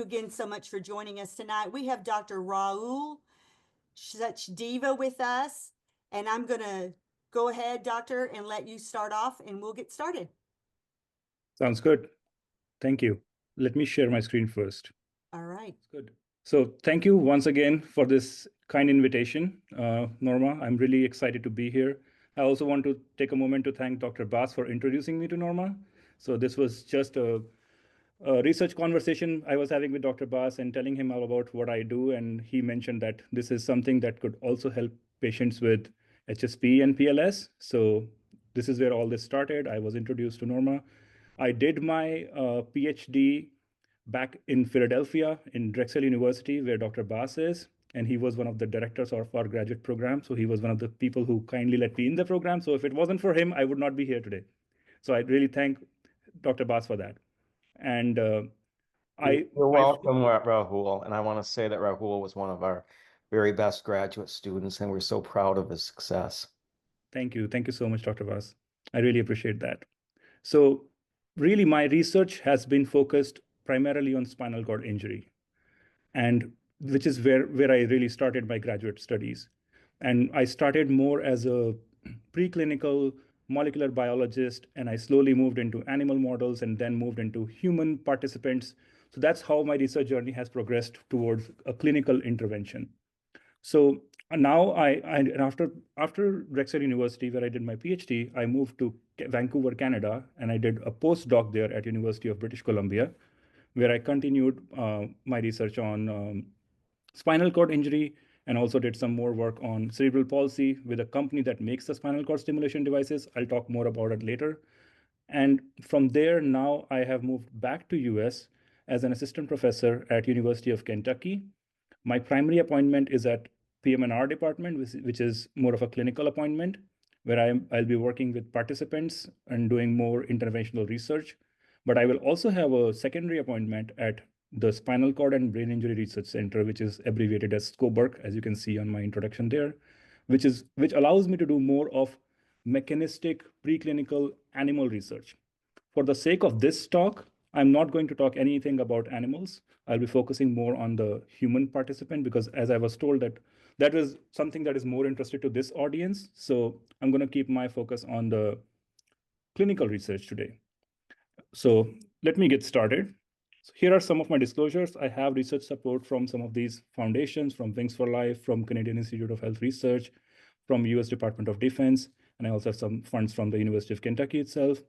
you again so much for joining us tonight. We have Dr. Rahul Sachdeva with us, and I'm going to go ahead, Doctor, and let you start off, and we'll get started. Sounds good. Thank you. Let me share my screen first. All right. Good. So thank you once again for this kind invitation, Norma. I'm really excited to be here. I also want to take a moment to thank Dr. Bass for introducing me to Norma. So this was just a research conversation I was having with Dr. Bass and telling him all about what I do. And he mentioned that this is something that could also help patients with HSP and PLS. So this is where all this started. I was introduced to Norma. I did my PhD back in Philadelphia in Drexel University, where Dr. Bass is. And he was one of the directors of our graduate program. So he was one of the people who kindly let me in the program. So if it wasn't for him, I would not be here today. So I really thank Dr. Bass for that. And You're welcome, Rahul. And I want to say that Rahul was one of our very best graduate students, and we're so proud of his success. Thank you. Thank you so much, Dr. Bass. I really appreciate that. So really, my research has been focused primarily on spinal cord injury, and which is where I really started my graduate studies. And I started more as a preclinical molecular biologist, and I slowly moved into animal models and then moved into human participants. So that's how my research journey has progressed towards a clinical intervention. So now after Drexel University, where I did my PhD, I moved to Vancouver, Canada, and I did a postdoc there at University of British Columbia, where I continued my research on spinal cord injury, and also did some more work on cerebral palsy with a company that makes the spinal cord stimulation devices. I'll talk more about it later. And from there, now I have moved back to US as an assistant professor at University of Kentucky. My primary appointment is at PM&R department, which is more of a clinical appointment, where I'll be working with participants and doing more interventional research. But I will also have a secondary appointment at the Spinal Cord and Brain Injury Research Center, which is abbreviated as SCOBRC, as you can see on my introduction there, which allows me to do more of mechanistic preclinical animal research. For the sake of this talk, I'm not going to talk anything about animals. I'll be focusing more on the human participant, because as I was told that is something that is more interested to this audience. So I'm going to keep my focus on the clinical research today. So let me get started. So here are some of my disclosures. I have research support from some of these foundations, from Wings for Life, from Canadian Institute of Health Research, from US Department of Defense, and I also have some funds from the University of Kentucky itself.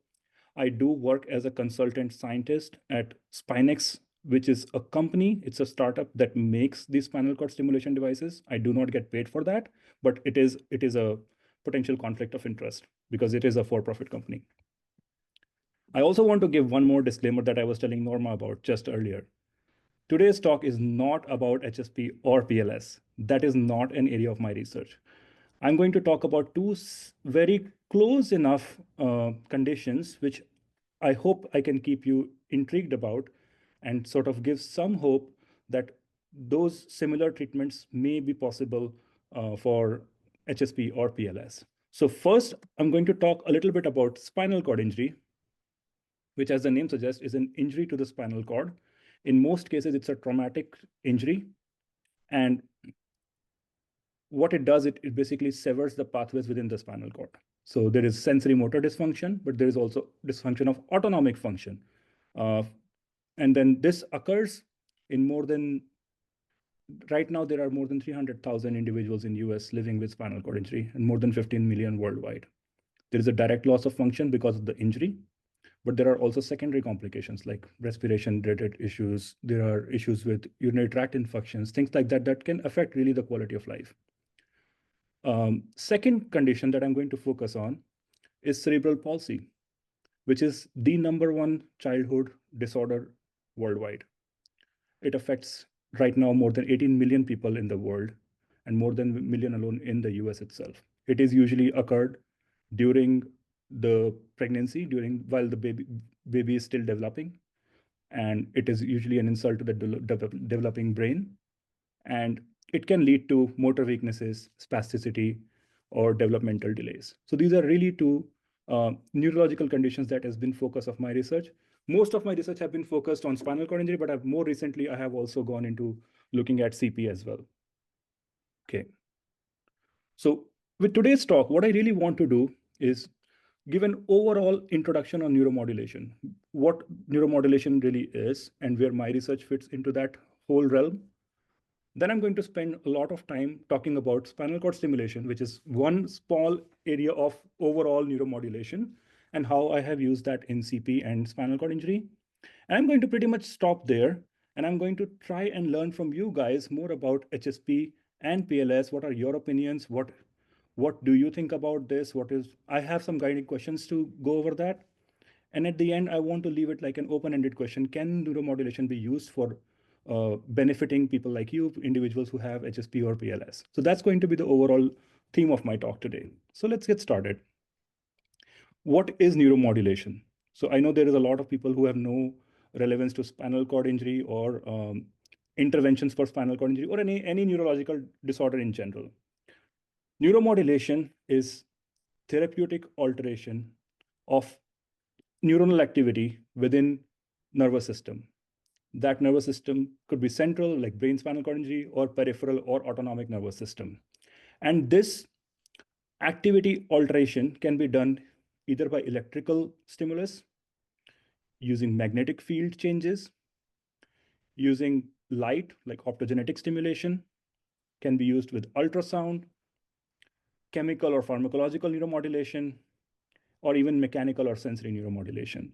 I do work as a consultant scientist at Spinex, which is a company. It's a startup that makes these spinal cord stimulation devices. I do not get paid for that, but it is a potential conflict of interest because it is a for-profit company. I also want to give one more disclaimer that I was telling Norma about just earlier. Today's talk is not about HSP or PLS. That is not an area of my research. I'm going to talk about two very close enough conditions, which I hope I can keep you intrigued about and sort of give some hope that those similar treatments may be possible for HSP or PLS. So first, I'm going to talk a little bit about spinal cord injury, which, as the name suggests, is an injury to the spinal cord. In most cases, it's a traumatic injury. And what it does, it basically severs the pathways within the spinal cord. So there is sensory motor dysfunction, but there is also dysfunction of autonomic function. And then this occurs in right now, there are more than 300,000 individuals in US living with spinal cord injury and more than 15 million worldwide. There is a direct loss of function because of the injury, but there are also secondary complications like respiration-related issues. There are issues with urinary tract infections, things like that, that can affect really the quality of life. Second condition that I'm going to focus on is cerebral palsy, which is the #1 childhood disorder worldwide. It affects right now more than 18 million people in the world and more than 1 million alone in the US itself. It is usually occurred during the pregnancy, while the baby is still developing. And it is usually an insult to the developing brain. And it can lead to motor weaknesses, spasticity, or developmental delays. So these are really two neurological conditions that has been focus of my research. Most of my research have been focused on spinal cord injury, but more recently, I have also gone into looking at CP as well. Okay. So with today's talk, what I really want to do is give an overall introduction on neuromodulation, what neuromodulation really is and where my research fits into that whole realm. Then I'm going to spend a lot of time talking about spinal cord stimulation, which is one small area of overall neuromodulation, and how I have used that in CP and spinal cord injury. And I'm going to pretty much stop there. And I'm going to try and learn from you guys more about HSP and PLS. What are your opinions? What do you think about this? I have some guiding questions to go over that. And at the end, I want to leave it like an open-ended question. Can neuromodulation be used for benefiting people like you, individuals who have HSP or PLS? So that's going to be the overall theme of my talk today. So let's get started. What is neuromodulation? So I know there is a lot of people who have no relevance to spinal cord injury or interventions for spinal cord injury or any neurological disorder in general. Neuromodulation is therapeutic alteration of neuronal activity within nervous system. That nervous system could be central, like brain spinal cord injury, or peripheral or autonomic nervous system. And this activity alteration can be done either by electrical stimulus, using magnetic field changes, using light, like optogenetic stimulation, can be used with ultrasound, chemical or pharmacological neuromodulation, or even mechanical or sensory neuromodulation.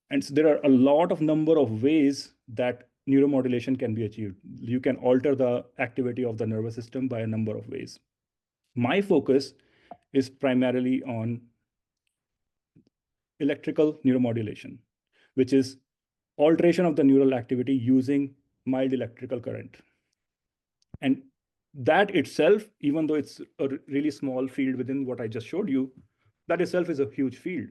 And so there are a lot of number of ways that neuromodulation can be achieved. You can alter the activity of the nervous system by a number of ways. My focus is primarily on electrical neuromodulation, which is alteration of the neural activity using mild electrical current. And that itself, even though it's a really small field within what I just showed you, that itself is a huge field.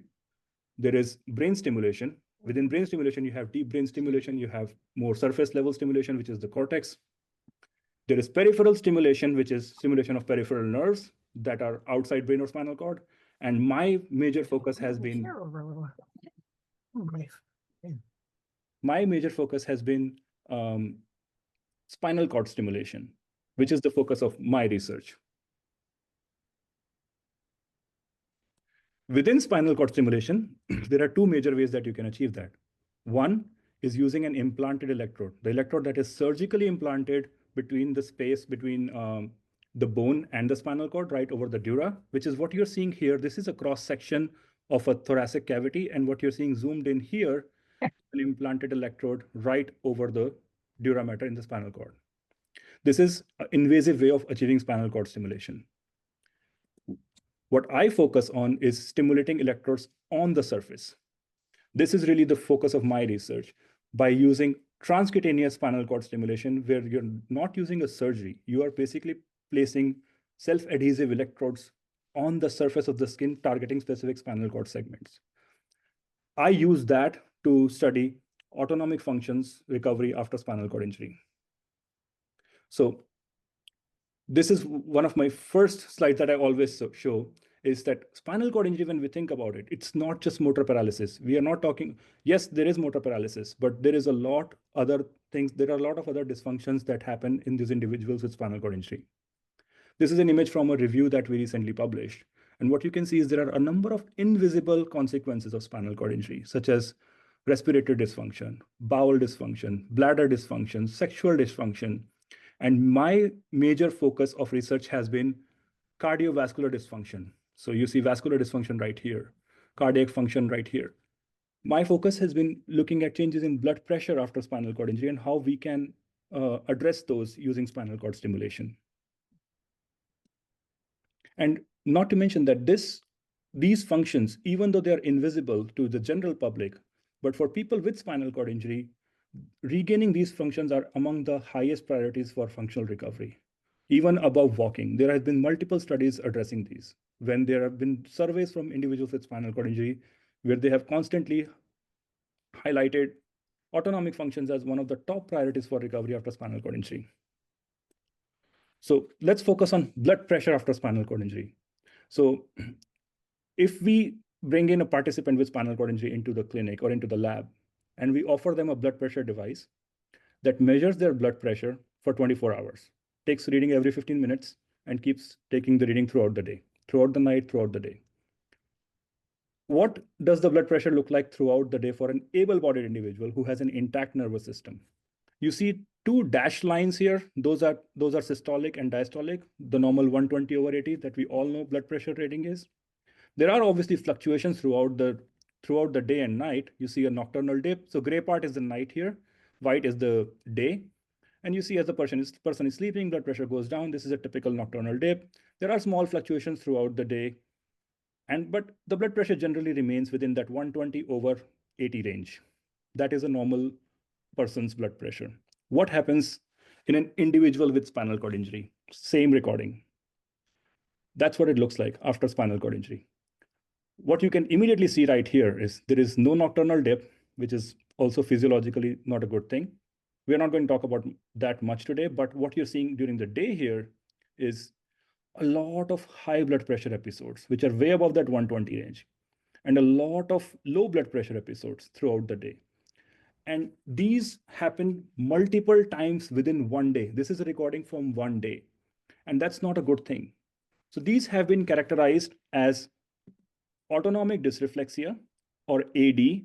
There is brain stimulation. Within brain stimulation, you have deep brain stimulation, you have more surface level stimulation, which is the cortex. There is peripheral stimulation, which is stimulation of peripheral nerves that are outside brain or spinal cord. And my major focus has been spinal cord stimulation, which is the focus of my research. Within spinal cord stimulation, there are two major ways that you can achieve that. One is using an implanted electrode, the electrode that is surgically implanted between the space between the bone and the spinal cord, right over the dura, which is what you're seeing here. This is a cross section of a thoracic cavity, and what you're seeing zoomed in here, an implanted electrode right over the dura mater in the spinal cord. This is an invasive way of achieving spinal cord stimulation. What I focus on is stimulating electrodes on the surface. This is really the focus of my research by using transcutaneous spinal cord stimulation, where you're not using a surgery. You are basically placing self-adhesive electrodes on the surface of the skin, targeting specific spinal cord segments. I use that to study autonomic functions recovery after spinal cord injury. So this is one of my first slides that I always show, is that spinal cord injury, when we think about it, it's not just motor paralysis. We are not talking, yes, there is motor paralysis, but there is a lot other things. There are a lot of other dysfunctions that happen in these individuals with spinal cord injury. This is an image from a review that we recently published. And what you can see is there are a number of invisible consequences of spinal cord injury, such as respiratory dysfunction, bowel dysfunction, bladder dysfunction, sexual dysfunction. And my major focus of research has been cardiovascular dysfunction. So you see vascular dysfunction right here, cardiac function right here. My focus has been looking at changes in blood pressure after spinal cord injury and how we can address those using spinal cord stimulation. And not to mention that these functions, even though they are invisible to the general public, but for people with spinal cord injury, regaining these functions are among the highest priorities for functional recovery, even above walking. There have been multiple studies addressing these. When there have been surveys from individuals with spinal cord injury, where they have constantly highlighted autonomic functions as one of the top priorities for recovery after spinal cord injury. So let's focus on blood pressure after spinal cord injury. So if we bring in a participant with spinal cord injury into the clinic or into the lab, and we offer them a blood pressure device that measures their blood pressure for 24 hours, takes reading every 15 minutes, and keeps taking the reading throughout the day, throughout the night, throughout the day. What does the blood pressure look like throughout the day for an able-bodied individual who has an intact nervous system? You see two dashed lines here. Those are systolic and diastolic, the normal 120/80 that we all know blood pressure reading is. There are obviously fluctuations throughout the day and night. You see a nocturnal dip. So gray part is the night here, white is the day. And you see as the person is sleeping, blood pressure goes down. This is a typical nocturnal dip. There are small fluctuations throughout the day. But the blood pressure generally remains within that 120/80 range. That is a normal person's blood pressure. What happens in an individual with spinal cord injury? Same recording. That's what it looks like after spinal cord injury. What you can immediately see right here is there is no nocturnal dip, which is also physiologically not a good thing. We're not going to talk about that much today, but what you're seeing during the day here is a lot of high blood pressure episodes, which are way above that 120 range, and a lot of low blood pressure episodes throughout the day. And these happen multiple times within one day. This is a recording from one day, and that's not a good thing. So these have been characterized as autonomic dysreflexia, or AD,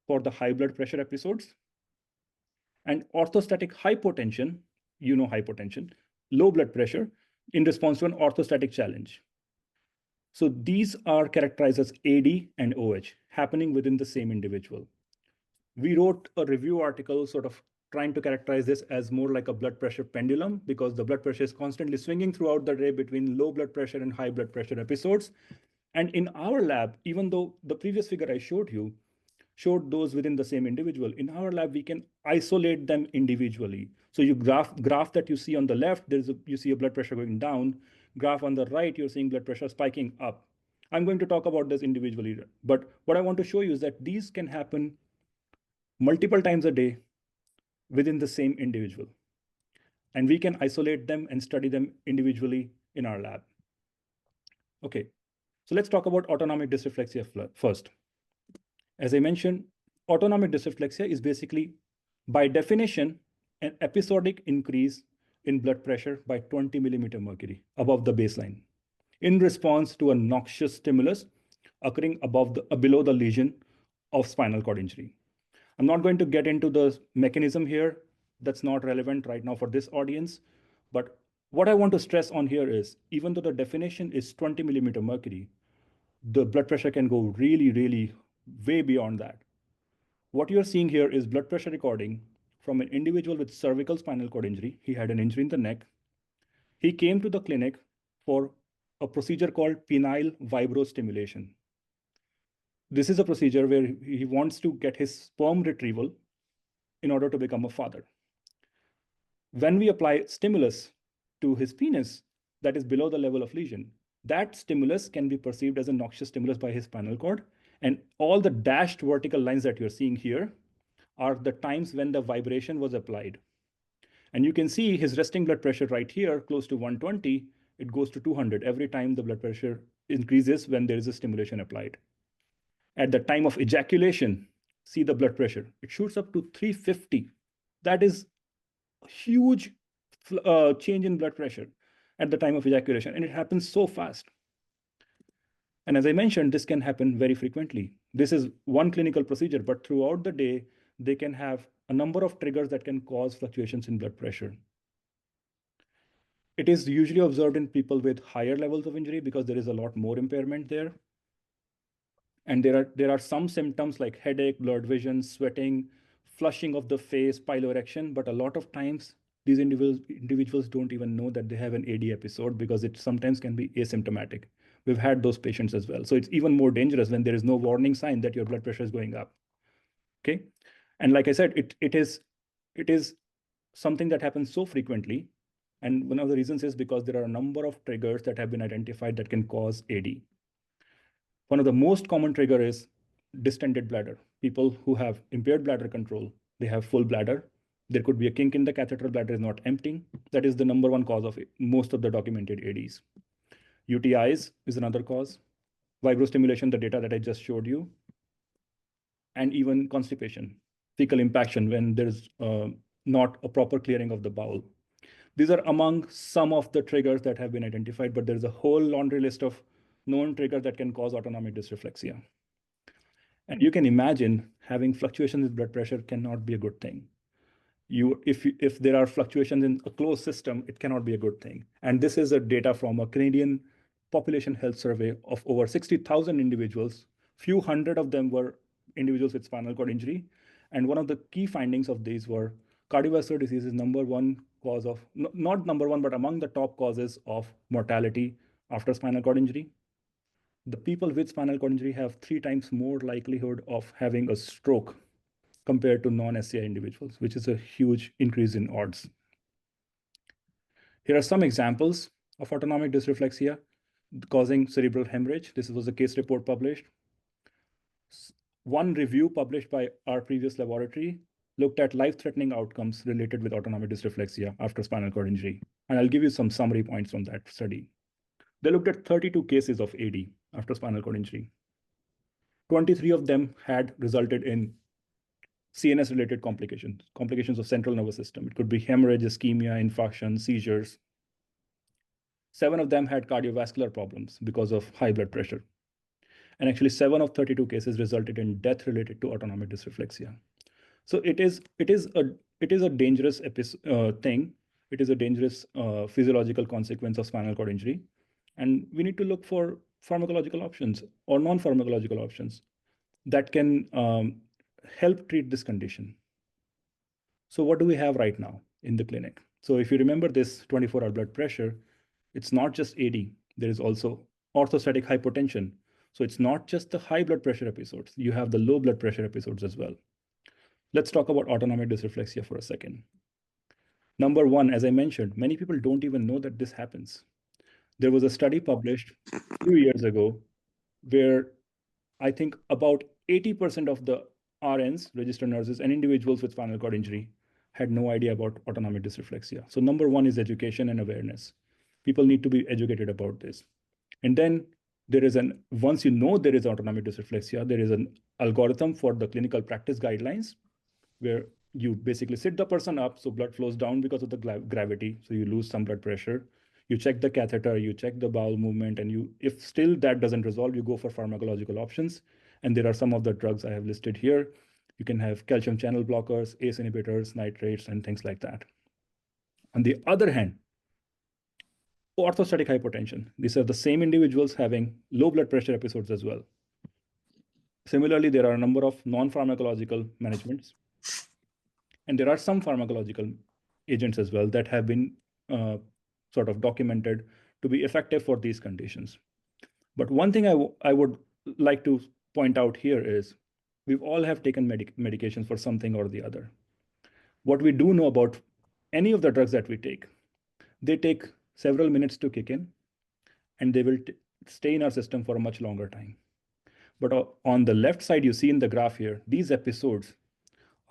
for the high blood pressure episodes, and orthostatic hypotension, hypotension, low blood pressure, in response to an orthostatic challenge. So these are characterized as AD and OH, happening within the same individual. We wrote a review article sort of trying to characterize this as more like a blood pressure pendulum, because the blood pressure is constantly swinging throughout the day between low blood pressure and high blood pressure episodes. And in our lab, even though the previous figure I showed you showed those within the same individual, in our lab, we can isolate them individually. So you graph that you see on the left, you see a blood pressure going down. Graph on the right, you're seeing blood pressure spiking up. I'm going to talk about this individually, but what I want to show you is that these can happen multiple times a day within the same individual. And we can isolate them and study them individually in our lab. Okay, so let's talk about autonomic dysreflexia first. As I mentioned, autonomic dysreflexia is basically, by definition, an episodic increase in blood pressure by 20 millimeter mercury above the baseline in response to a noxious stimulus occurring below the lesion of spinal cord injury. I'm not going to get into the mechanism here. That's not relevant right now for this audience. But what I want to stress on here is, even though the definition is 20 millimeter mercury, the blood pressure can go really, really way beyond that. What you're seeing here is blood pressure recording from an individual with cervical spinal cord injury. He had an injury in the neck. He came to the clinic for a procedure called penile vibrostimulation. This is a procedure where he wants to get his sperm retrieval in order to become a father. When we apply stimulus to his penis that is below the level of lesion, that stimulus can be perceived as a noxious stimulus by his spinal cord. And all the dashed vertical lines that you're seeing here are the times when the vibration was applied. And you can see his resting blood pressure right here, close to 120, it goes to 200 every time the blood pressure increases when there is a stimulation applied. At the time of ejaculation, see the blood pressure. It shoots up to 350. That is a huge change in blood pressure at the time of ejaculation, and it happens so fast. And as I mentioned, this can happen very frequently. This is one clinical procedure, but throughout the day, they can have a number of triggers that can cause fluctuations in blood pressure. It is usually observed in people with higher levels of injury because there is a lot more impairment there. And there are some symptoms like headache, blurred vision, sweating, flushing of the face, piloerection, but a lot of times these individuals don't even know that they have an AD episode because it sometimes can be asymptomatic. We've had those patients as well. So it's even more dangerous when there is no warning sign that your blood pressure is going up. Okay. And like I said, it is something that happens so frequently. And one of the reasons is because there are a number of triggers that have been identified that can cause AD. One of the most common trigger is distended bladder. People who have impaired bladder control, they have full bladder. There could be a kink in the catheter, bladder is not emptying. That is the number one cause of most of the documented ADs. UTIs is another cause. Vibrostimulation, the data that I just showed you. And even constipation, fecal impaction when there's not a proper clearing of the bowel. These are among some of the triggers that have been identified, but there's a whole laundry list of known triggers that can cause autonomic dysreflexia. And you can imagine having fluctuations in blood pressure cannot be a good thing. If there are fluctuations in a closed system, it cannot be a good thing. And this is a data from a Canadian population health survey of over 60,000 individuals. Few hundred of them were individuals with spinal cord injury. And one of the key findings of these were cardiovascular disease is number one cause of, not number one, but among the top causes of mortality after spinal cord injury. The people with spinal cord injury have 3 times more likelihood of having a stroke compared to non-SCI individuals, which is a huge increase in odds. Here are some examples of autonomic dysreflexia causing cerebral hemorrhage. This was a case report published. One review published by our previous laboratory looked at life-threatening outcomes related with autonomic dysreflexia after spinal cord injury. And I'll give you some summary points from that study. They looked at 32 cases of AD after spinal cord injury. 23 of them had resulted in CNS-related complications of central nervous system. It could be hemorrhage, ischemia, infarction, seizures. 7 of them had cardiovascular problems because of high blood pressure. And actually 7 of 32 cases resulted in death related to autonomic dysreflexia. So it is a dangerous thing. It is a dangerous physiological consequence of spinal cord injury. And we need to look for pharmacological options or non-pharmacological options that can help treat this condition. So what do we have right now in the clinic? So if you remember this 24-hour blood pressure, it's not just AD, there is also orthostatic hypotension. So it's not just the high blood pressure episodes, you have the low blood pressure episodes as well. Let's talk about autonomic dysreflexia for a second. Number one, as I mentioned, many people don't even know that this happens. There was a study published a few years ago where I think about 80% of the RNs, registered nurses, and individuals with spinal cord injury had no idea about autonomic dysreflexia. So number one is education and awareness. People need to be educated about this. And then there is once you know there is autonomic dysreflexia, there is an algorithm for the clinical practice guidelines where you basically sit the person up so blood flows down because of the gravity, so you lose some blood pressure. You check the catheter, you check the bowel movement, and if still that doesn't resolve, you go for pharmacological options. And there are some of the drugs I have listed here. You can have calcium channel blockers, ACE inhibitors, nitrates, and things like that. On the other hand, orthostatic hypotension. These are the same individuals having low blood pressure episodes as well. Similarly, there are a number of non-pharmacological managements. And there are some pharmacological agents as well that have been sort of documented to be effective for these conditions. But one thing I would like to point out here is we've all have taken medications for something or the other. What we do know about any of the drugs that we take, they take several minutes to kick in, and they will stay in our system for a much longer time. But on the left side, you see in the graph here, these episodes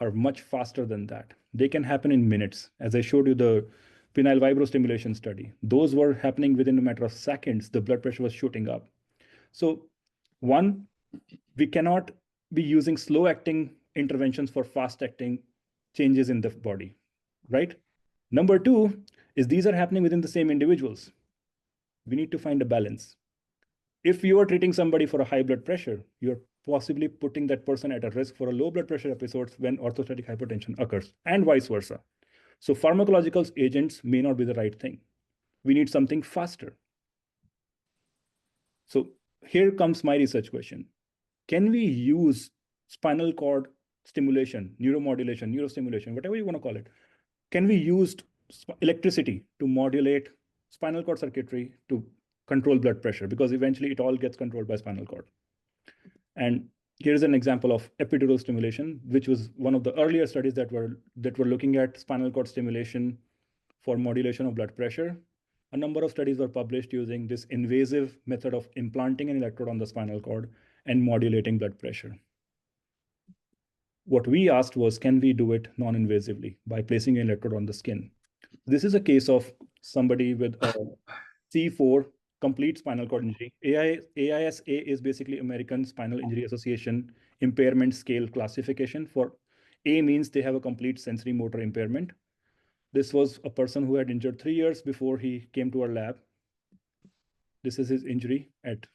are much faster than that. They can happen in minutes. As I showed you the penile vibrostimulation study, those were happening within a matter of seconds. The blood pressure was shooting up. So one, we cannot be using slow acting interventions for fast acting changes in the body, right? Number two is these are happening within the same individuals. We need to find a balance. If you are treating somebody for a high blood pressure, you're possibly putting that person at a risk for a low blood pressure episodes when orthostatic hypotension occurs, and vice versa. So pharmacological agents may not be the right thing. We need something faster. So here comes my research question. Can we use spinal cord stimulation, neuromodulation, neurostimulation, whatever you want to call it? Can we use electricity to modulate spinal cord circuitry to control blood pressure? Because eventually it all gets controlled by spinal cord. And here's an example of epidural stimulation, which was one of the earlier studies that were looking at spinal cord stimulation for modulation of blood pressure. A number of studies were published using this invasive method of implanting an electrode on the spinal cord and modulating blood pressure. What we asked was, can we do it non-invasively by placing an electrode on the skin? This is a case of somebody with a C4 complete spinal cord injury. AISA is basically American Spinal Injury Association impairment scale classification for A means they have a complete sensory motor impairment. This was a person who had injured 3 years before he came to our lab. This is his injury at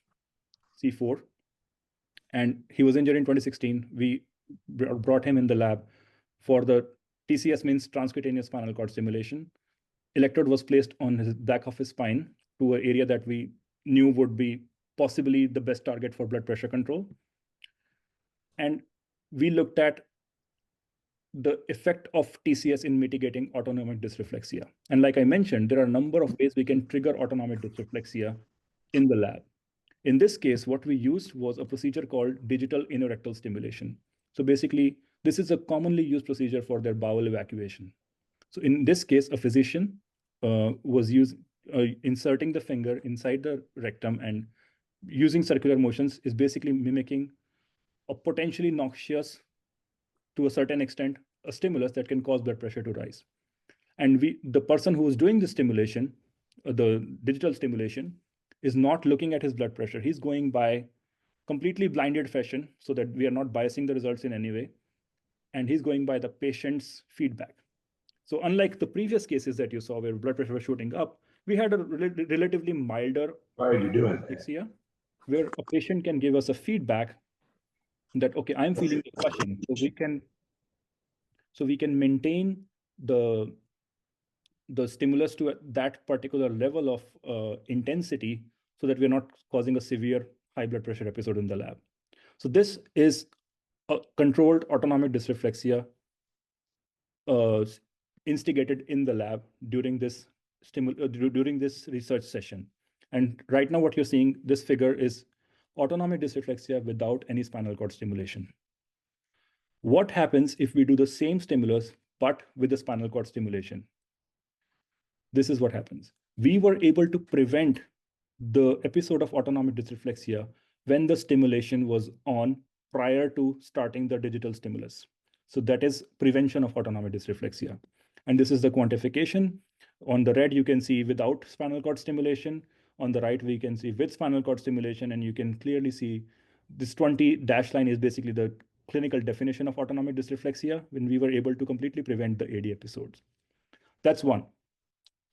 C4. And he was injured in 2016. We brought him in the lab for the TCS, means transcutaneous spinal cord stimulation. Electrode was placed on his back of his spine to an area that we knew would be possibly the best target for blood pressure control. And we looked at the effect of TCS in mitigating autonomic dysreflexia. And like I mentioned, there are a number of ways we can trigger autonomic dysreflexia in the lab. In this case, what we used was a procedure called digital anorectal stimulation. So basically, this is a commonly used procedure for their bowel evacuation. So in this case, a physician was inserting the finger inside the rectum and using circular motions is basically mimicking a potentially noxious, to a certain extent, a stimulus that can cause blood pressure to rise. And the person who is doing the stimulation, the digital stimulation, is not looking at his blood pressure. He's going by completely blinded fashion so that we are not biasing the results in any way. And he's going by the patient's feedback. So unlike the previous cases that you saw where blood pressure was shooting up, we had a relatively milder asphyxia, where a patient can give us a feedback that, okay, I'm feeling the flushing. So we can maintain the stimulus to that particular level of intensity so that we're not causing a severe high blood pressure episode in the lab. So this is a controlled autonomic dysreflexia instigated in the lab during this research session. And right now what you're seeing, this figure is autonomic dysreflexia without any spinal cord stimulation. What happens if we do the same stimulus, but with the spinal cord stimulation? This is what happens. We were able to prevent the episode of autonomic dysreflexia when the stimulation was on prior to starting the digital stimulus. So that is prevention of autonomic dysreflexia. And this is the quantification. On the red, you can see without spinal cord stimulation. On the right, we can see with spinal cord stimulation, and you can clearly see this 20 dash line is basically the clinical definition of autonomic dysreflexia when we were able to completely prevent the AD episodes. That's one.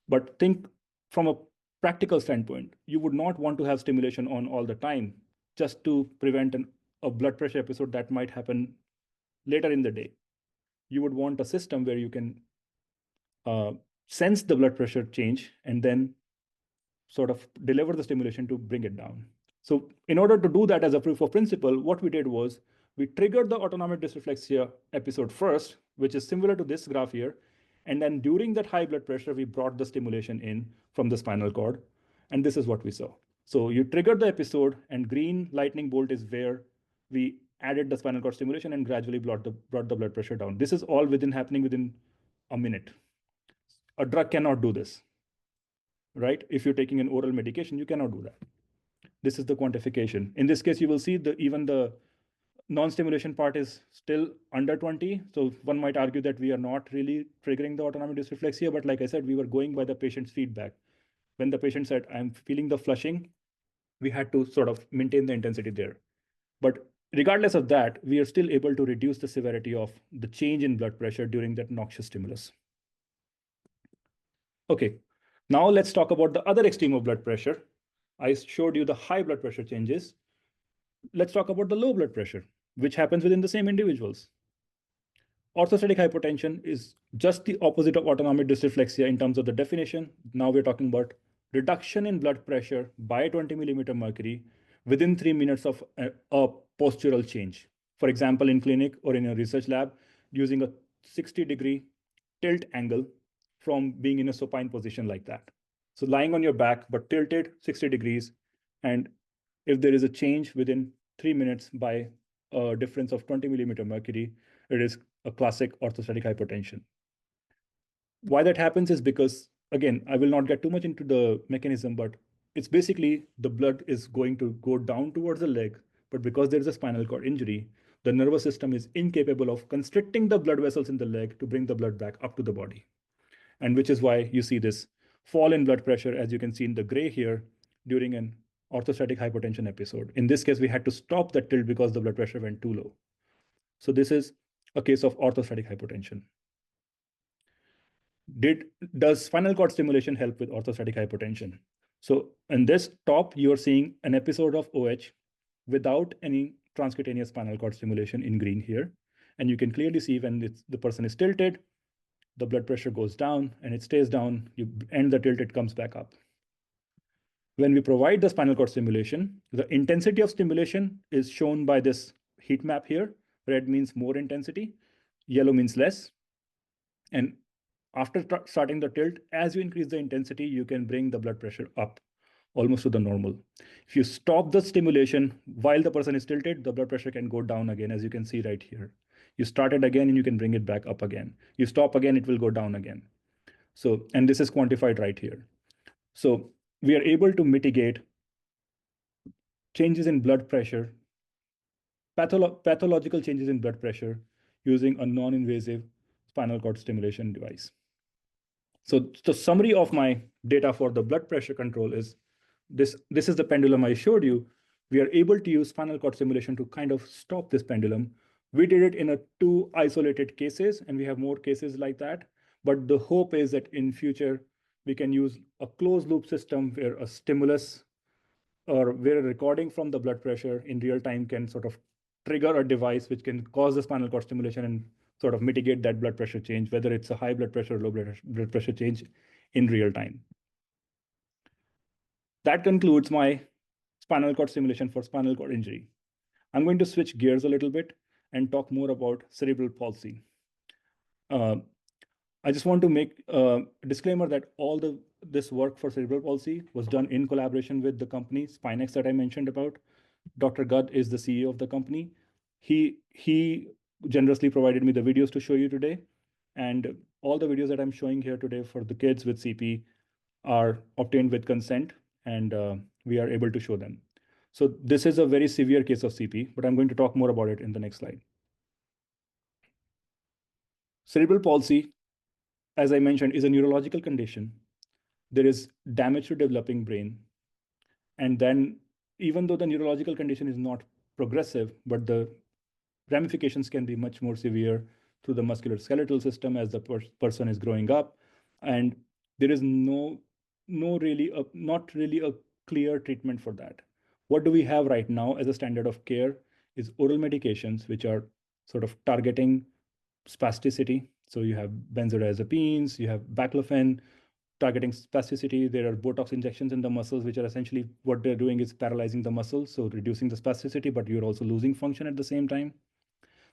But think from a practical standpoint, you would not want to have stimulation on all the time just to prevent a blood pressure episode that might happen later in the day. You would want a system where you can sense the blood pressure change and then sort of deliver the stimulation to bring it down. So in order to do that as a proof of principle, what we did was we triggered the autonomic dysreflexia episode first, which is similar to this graph here. And then during that high blood pressure, we brought the stimulation in from the spinal cord. And this is what we saw. So you triggered the episode, and green lightning bolt is where we added the spinal cord stimulation and gradually brought the blood pressure down. This is all happening within a minute. A drug cannot do this, right? If you're taking an oral medication, you cannot do that. This is the quantification. In this case, you will see even the non-stimulation part is still under 20. So one might argue that we are not really triggering the autonomic dysreflexia, but like I said, we were going by the patient's feedback. When the patient said, I'm feeling the flushing, we had to sort of maintain the intensity there. But regardless of that, we are still able to reduce the severity of the change in blood pressure during that noxious stimulus. Okay, now let's talk about the other extreme of blood pressure. I showed you the high blood pressure changes. Let's talk about the low blood pressure, which happens within the same individuals. Orthostatic hypotension is just the opposite of autonomic dysreflexia in terms of the definition. Now we're talking about reduction in blood pressure by 20 millimeter mercury within 3 minutes of a postural change. For example, in clinic or in a research lab, using a 60-degree tilt angle from being in a supine position like that. So lying on your back, but tilted 60 degrees. And if there is a change within 3 minutes by a difference of 20 millimeter mercury, it is a classic orthostatic hypotension. Why that happens is because, again, I will not get too much into the mechanism, but it's basically the blood is going to go down towards the leg, but because there is a spinal cord injury, the nervous system is incapable of constricting the blood vessels in the leg to bring the blood back up to the body. And which is why you see this fall in blood pressure, as you can see in the gray here, during an orthostatic hypotension episode. In this case, we had to stop that tilt because the blood pressure went too low. So this is a case of orthostatic hypotension. Does spinal cord stimulation help with orthostatic hypotension? So in this top, you're seeing an episode of OH without any transcutaneous spinal cord stimulation in green here. And you can clearly see when the person is tilted, the blood pressure goes down and it stays down. You end the tilt, it comes back up. When we provide the spinal cord stimulation, the intensity of stimulation is shown by this heat map here. Red means more intensity, yellow means less. And after starting the tilt, as you increase the intensity, you can bring the blood pressure up almost to the normal. If you stop the stimulation while the person is tilted, the blood pressure can go down again, as you can see right here. You start it again and you can bring it back up again. You stop again, it will go down again. So, and this is quantified right here. So we are able to mitigate changes in blood pressure, pathological changes in blood pressure using a non-invasive spinal cord stimulation device. So the summary of my data for the blood pressure control is this is the pendulum I showed you. We are able to use spinal cord stimulation to kind of stop this pendulum. We did it in 2 isolated cases, and we have more cases like that. But the hope is that in future, we can use a closed loop system where a stimulus or where a recording from the blood pressure in real time can sort of trigger a device which can cause the spinal cord stimulation and sort of mitigate that blood pressure change, whether it's a high blood pressure or low blood pressure change in real time. That concludes my spinal cord stimulation for spinal cord injury. I'm going to switch gears a little bit and talk more about cerebral palsy. I just want to make a disclaimer that all this work for cerebral palsy was done in collaboration with the company Spinex that I mentioned about. Dr. Gad is the CEO of the company. He generously provided me the videos to show you today. And all the videos that I'm showing here today for the kids with CP are obtained with consent, and we are able to show them. So this is a very severe case of CP, but I'm going to talk more about it in the next slide. Cerebral palsy, as I mentioned, is a neurological condition. There is damage to developing brain. And then even though the neurological condition is not progressive, but the ramifications can be much more severe through the musculoskeletal system as the person is growing up. And there is not really a clear treatment for that. What do we have right now as a standard of care is oral medications, which are sort of targeting spasticity. So you have benzodiazepines, you have baclofen, targeting spasticity. There are Botox injections in the muscles, which are essentially what they're doing is paralyzing the muscles, so reducing the spasticity, but you're also losing function at the same time.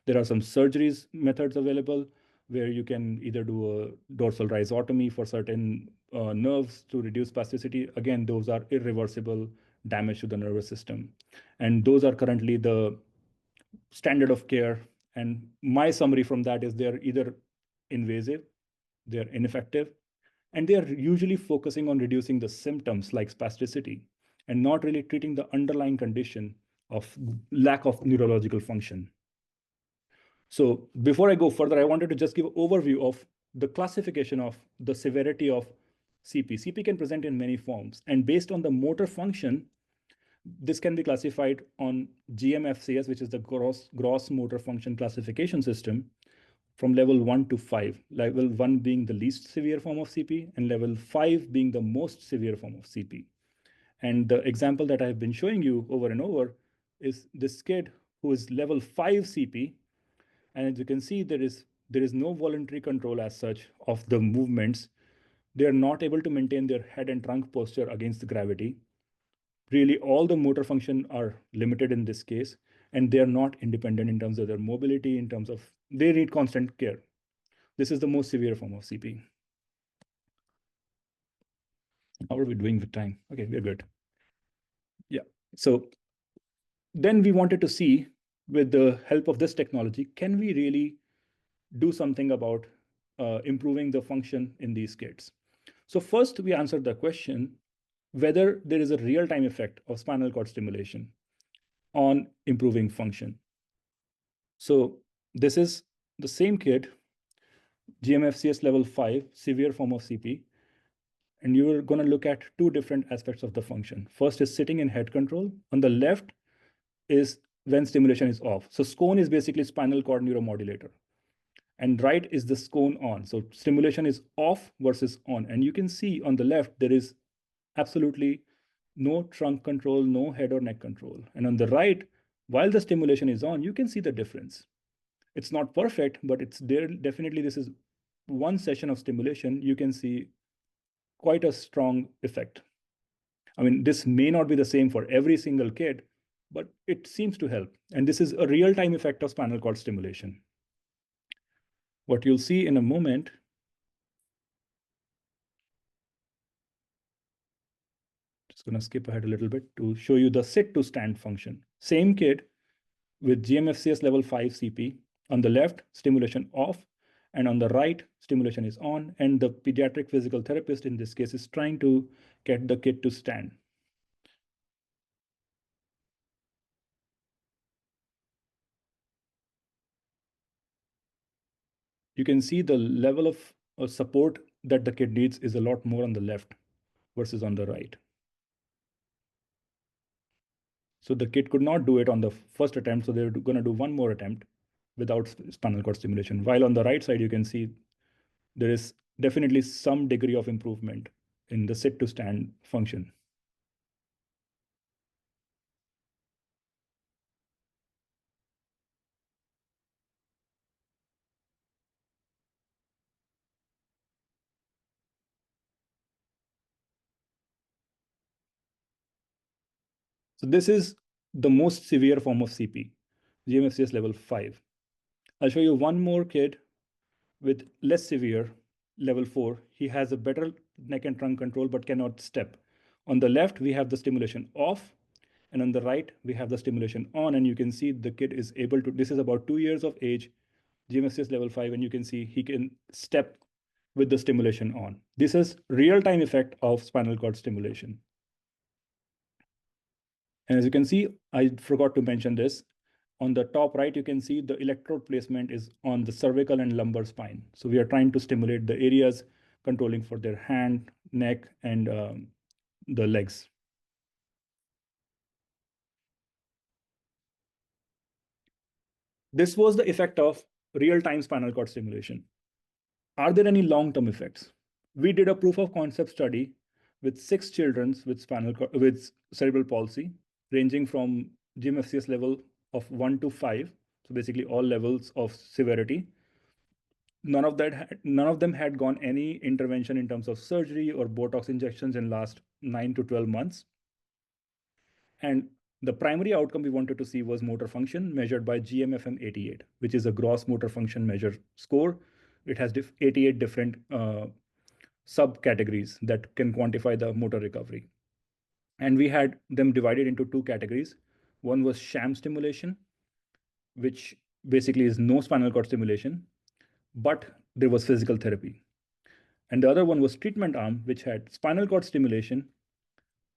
There are some surgeries methods available where you can either do a dorsal rhizotomy for certain nerves to reduce spasticity. Again, those are irreversible damage to the nervous system. And those are currently the standard of care. And my summary from that is they're either invasive, they're ineffective, and they are usually focusing on reducing the symptoms like spasticity and not really treating the underlying condition of lack of neurological function. So before I go further, I wanted to just give an overview of the classification of the severity of CP. CP can present in many forms, and based on the motor function, this can be classified on GMFCS, which is the gross motor function classification system, from level 1 to 5, level 1 being the least severe form of CP and level 5 being the most severe form of CP. And the example that I've been showing you over and over is this kid who is level 5 CP. And as you can see, there is no voluntary control as such of the movements. They are not able to maintain their head and trunk posture against the gravity. Really, all the motor function are limited in this case, and they are not independent in terms of their mobility, in terms of they need constant care. This is the most severe form of CP. How are we doing with time? Okay, we're good. Yeah, so then we wanted to see, with the help of this technology, can we really do something about improving the function in these kids? So first, we answered the question whether there is a real-time effect of spinal cord stimulation on improving function. So this is the same kid, GMFCS level 5, severe form of CP. And you're going to look at 2 different aspects of the function. First is sitting in head control. On the left is when stimulation is off. So SCONE is basically spinal cord neuromodulator. and right is the cone on. So stimulation is off versus on. And you can see on the left, there is absolutely no trunk control, no head or neck control. And on the right, while the stimulation is on, you can see the difference. It's not perfect, but it's there. Definitely, this is one session of stimulation. You can see quite a strong effect. I mean, this may not be the same for every single kid, but it seems to help. And this is a real-time effect of spinal cord stimulation. What you'll see in a moment, just going to skip ahead a little bit to show you the sit to stand function. Same kid with GMFCS level 5 CP. On the left, stimulation off, and on the right, stimulation is on, and the pediatric physical therapist in this case is trying to get the kid to stand. You can see the level of support that the kid needs is a lot more on the left versus on the right. So the kid could not do it on the first attempt, so they're going to do one more attempt without spinal cord stimulation. While on the right side, you can see there is definitely some degree of improvement in the sit to stand function. So this is the most severe form of CP, GMFCS level 5. I'll show you one more kid with less severe, level 4. He has a better neck and trunk control, but cannot step. On the left, we have the stimulation off, and on the right, we have the stimulation on, and you can see the kid is able to, this is about 2 years of age, GMFCS level 5, and you can see he can step with the stimulation on. This is real-time effect of spinal cord stimulation. And as you can see, I forgot to mention this. On the top right, you can see the electrode placement is on the cervical and lumbar spine. So we are trying to stimulate the areas controlling for their hand, neck, and the legs. This was the effect of real-time spinal cord stimulation. Are there any long-term effects? We did a proof of concept study with 6 children with cerebral palsy, ranging from GMFCS level of 1 to 5. So basically all levels of severity. None of them had gone any intervention in terms of surgery or Botox injections in last 9 to 12 months. And the primary outcome we wanted to see was motor function measured by GMFM 88, which is a gross motor function measure score. It has 88 different subcategories that can quantify the motor recovery. And we had them divided into 2 categories. One was sham stimulation, which basically is no spinal cord stimulation, but there was physical therapy. And the other one was treatment arm, which had spinal cord stimulation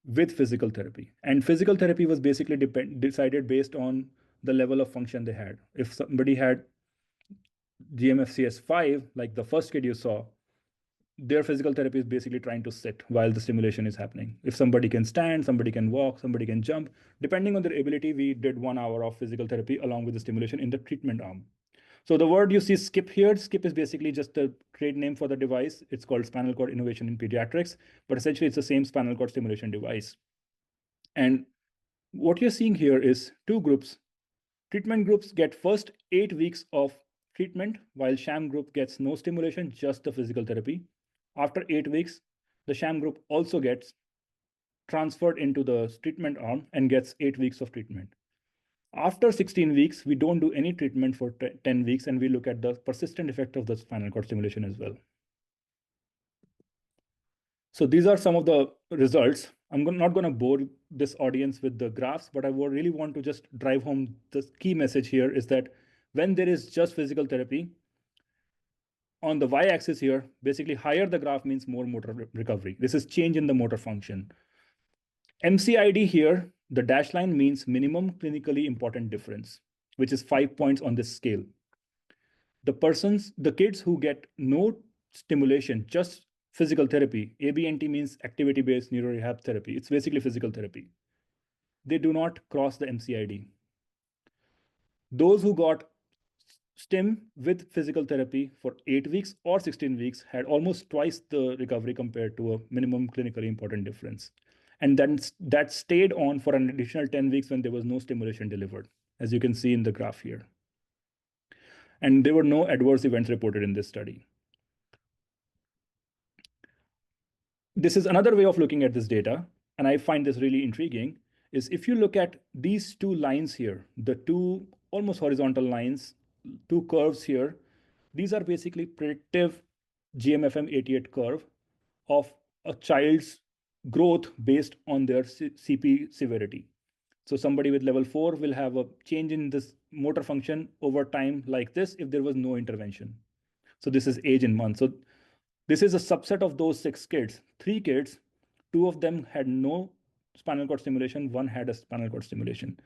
with physical therapy. And physical therapy was basically decided based on the level of function they had. If somebody had GMFCS 5, like the first kid you saw, their physical therapy is basically trying to sit while the stimulation is happening. If somebody can stand, somebody can walk, somebody can jump, depending on their ability, we did 1 hour of physical therapy along with the stimulation in the treatment arm. So the word you see skip here, skip is basically just a trade name for the device. It's called Spinal Cord Innovation in Pediatrics, but essentially it's the same spinal cord stimulation device. And what you're seeing here is 2 groups. Treatment groups get first 8 weeks of treatment, while sham group gets no stimulation, just the physical therapy. After 8 weeks, the sham group also gets transferred into the treatment arm and gets 8 weeks of treatment. After 16 weeks, we don't do any treatment for 10 weeks, and we look at the persistent effect of the spinal cord stimulation as well. So these are some of the results. I'm not going to bore this audience with the graphs, but I really want to just drive home the key message here is that when there is just physical therapy, on the y-axis here, basically higher the graph means more motor recovery. This is change in the motor function. MCID here, the dashed line means minimum clinically important difference, which is 5 points on this scale. The kids who get no stimulation, just physical therapy, ABNT means activity-based neurorehab therapy. It's basically physical therapy. They do not cross the MCID. Those who got STIM with physical therapy for 8 weeks or 16 weeks had almost twice the recovery compared to a minimum clinically important difference. And then that stayed on for an additional 10 weeks when there was no stimulation delivered, as you can see in the graph here. And there were no adverse events reported in this study. This is another way of looking at this data, and I find this really intriguing, is if you look at these two lines here, the two almost horizontal lines, two curves here, these are basically predictive GMFM88 curve of a child's growth based on their CP severity. So somebody with level 4 will have a change in this motor function over time like this if there was no intervention. So this is age in months. So this is a subset of those 6 kids. 3 kids, 2 of them had no spinal cord stimulation, 1 had a spinal cord stimulation.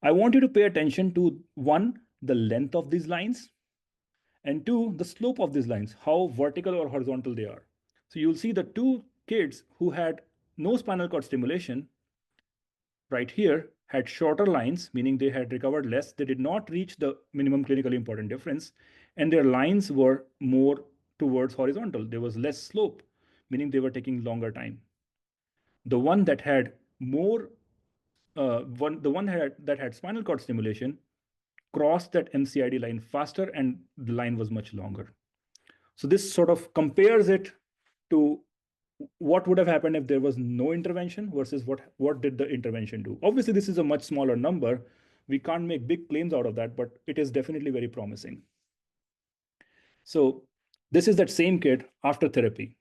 I want you to pay attention to 1, the length of these lines, and 2, the slope of these lines, how vertical or horizontal they are. So you'll see the 2 kids who had no spinal cord stimulation right here had shorter lines, meaning they had recovered less. They did not reach the minimum clinically important difference, and their lines were more towards horizontal. There was less slope, meaning they were taking longer time. The one that had more, that had spinal cord stimulation crossed that MCID line faster, and the line was much longer. So this sort of compares it to what would have happened if there was no intervention versus what did the intervention do. Obviously, this is a much smaller number. We can't make big claims out of that, but it is definitely very promising. So this is that same kid after therapy.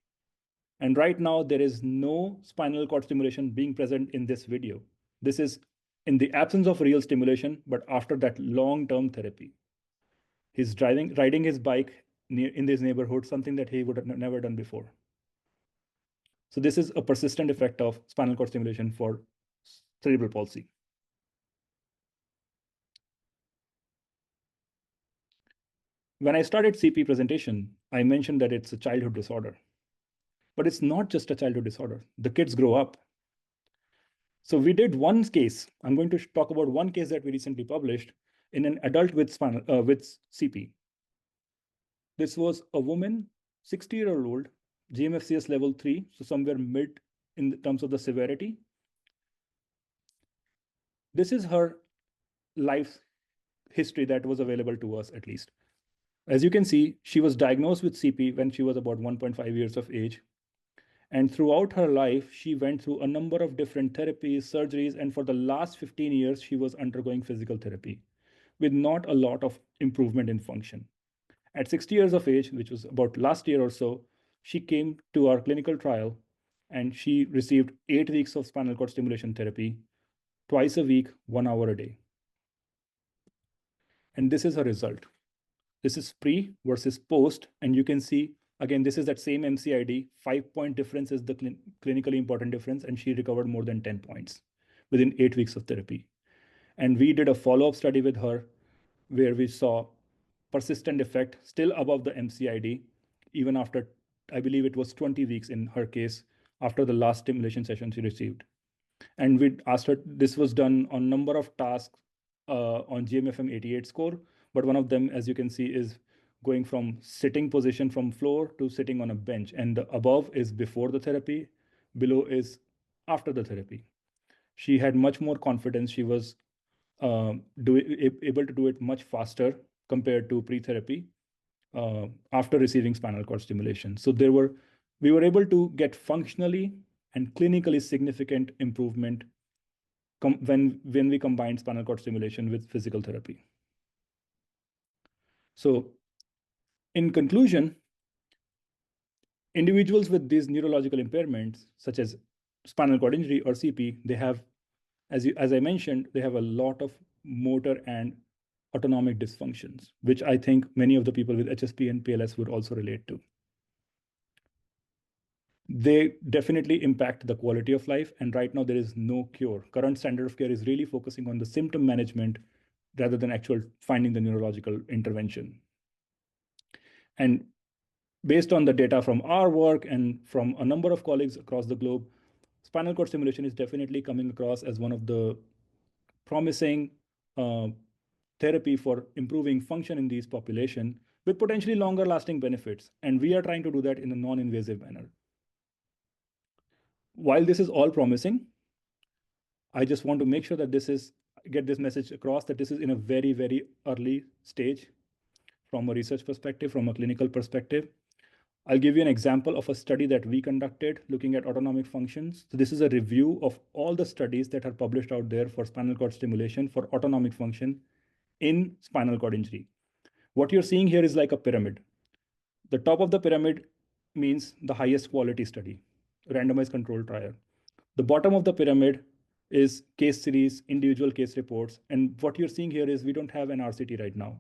And right now, there is no spinal cord stimulation being present in this video. This is in the absence of real stimulation, but after that long-term therapy. He's riding his bike in this neighborhood, something that he would have never done before. So this is a persistent effect of spinal cord stimulation for cerebral palsy. When I started CP presentation, I mentioned that it's a childhood disorder. But it's not just a childhood disorder. The kids grow up. So we did one case. I'm going to talk about one case that we recently published in an adult with CP. This was a woman, 60-year-old, GMFCS level 3, so somewhere mid in terms of the severity. This is her life history that was available to us, at least. As you can see, she was diagnosed with CP when she was about 1.5 years of age. And throughout her life, she went through a number of different therapies, surgeries, and for the last 15 years, she was undergoing physical therapy with not a lot of improvement in function. At 60 years of age, which was about last year or so, she came to our clinical trial and she received 8 weeks of spinal cord stimulation therapy, twice a week, 1 hour a day. And this is her result. This is pre versus post, and you can see, again, this is that same MCID, 5-point difference is the clinically important difference, and she recovered more than 10 points within 8 weeks of therapy. And we did a follow-up study with her where we saw persistent effect still above the MCID, even after, I believe it was 20 weeks in her case, after the last stimulation session she received. And we asked her, this was done on number of tasks on GMFM88 score, but one of them, as you can see, is going from sitting position from floor to sitting on a bench. And the above is before the therapy, below is after the therapy. She had much more confidence. She was able to do it much faster compared to pre-therapy after receiving spinal cord stimulation. So we were able to get functionally and clinically significant improvement when we combined spinal cord stimulation with physical therapy. So in conclusion, individuals with these neurological impairments, such as spinal cord injury or CP, they have, as I mentioned, they have a lot of motor and autonomic dysfunctions, which I think many of the people with HSP and PLS would also relate to. They definitely impact the quality of life, and right now there is no cure. Current standard of care is really focusing on the symptom management rather than actual finding the neurological intervention. And based on the data from our work and from a number of colleagues across the globe, spinal cord stimulation is definitely coming across as one of the promising therapy for improving function in these population with potentially longer lasting benefits. And we are trying to do that in a non-invasive manner. While this is all promising, I just want to make sure that get this message across that this is in a very, very early stage from a research perspective, from a clinical perspective. I'll give you an example of a study that we conducted looking at autonomic functions. So this is a review of all the studies that are published out there for spinal cord stimulation for autonomic function in spinal cord injury. What you're seeing here is like a pyramid. The top of the pyramid means the highest quality study, randomized controlled trial. The bottom of the pyramid is case series, individual case reports. And what you're seeing here is we don't have an RCT right now.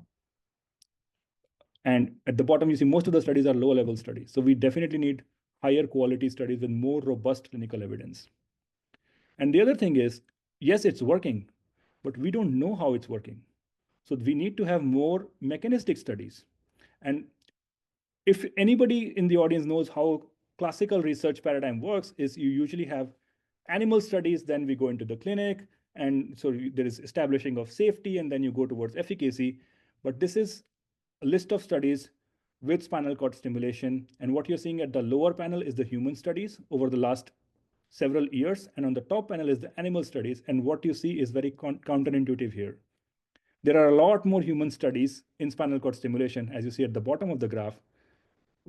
And at the bottom, you see most of the studies are low-level studies. So we definitely need higher quality studies with more robust clinical evidence. And the other thing is, yes, it's working, but we don't know how it's working. So we need to have more mechanistic studies. And if anybody in the audience knows how classical research paradigm works, is you usually have animal studies, then we go into the clinic, and so there is establishing of safety, and then you go towards efficacy. But this is a list of studies with spinal cord stimulation. And what you're seeing at the lower panel is the human studies over the last several years. And on the top panel is the animal studies. And what you see is very counterintuitive here. There are a lot more human studies in spinal cord stimulation, as you see at the bottom of the graph,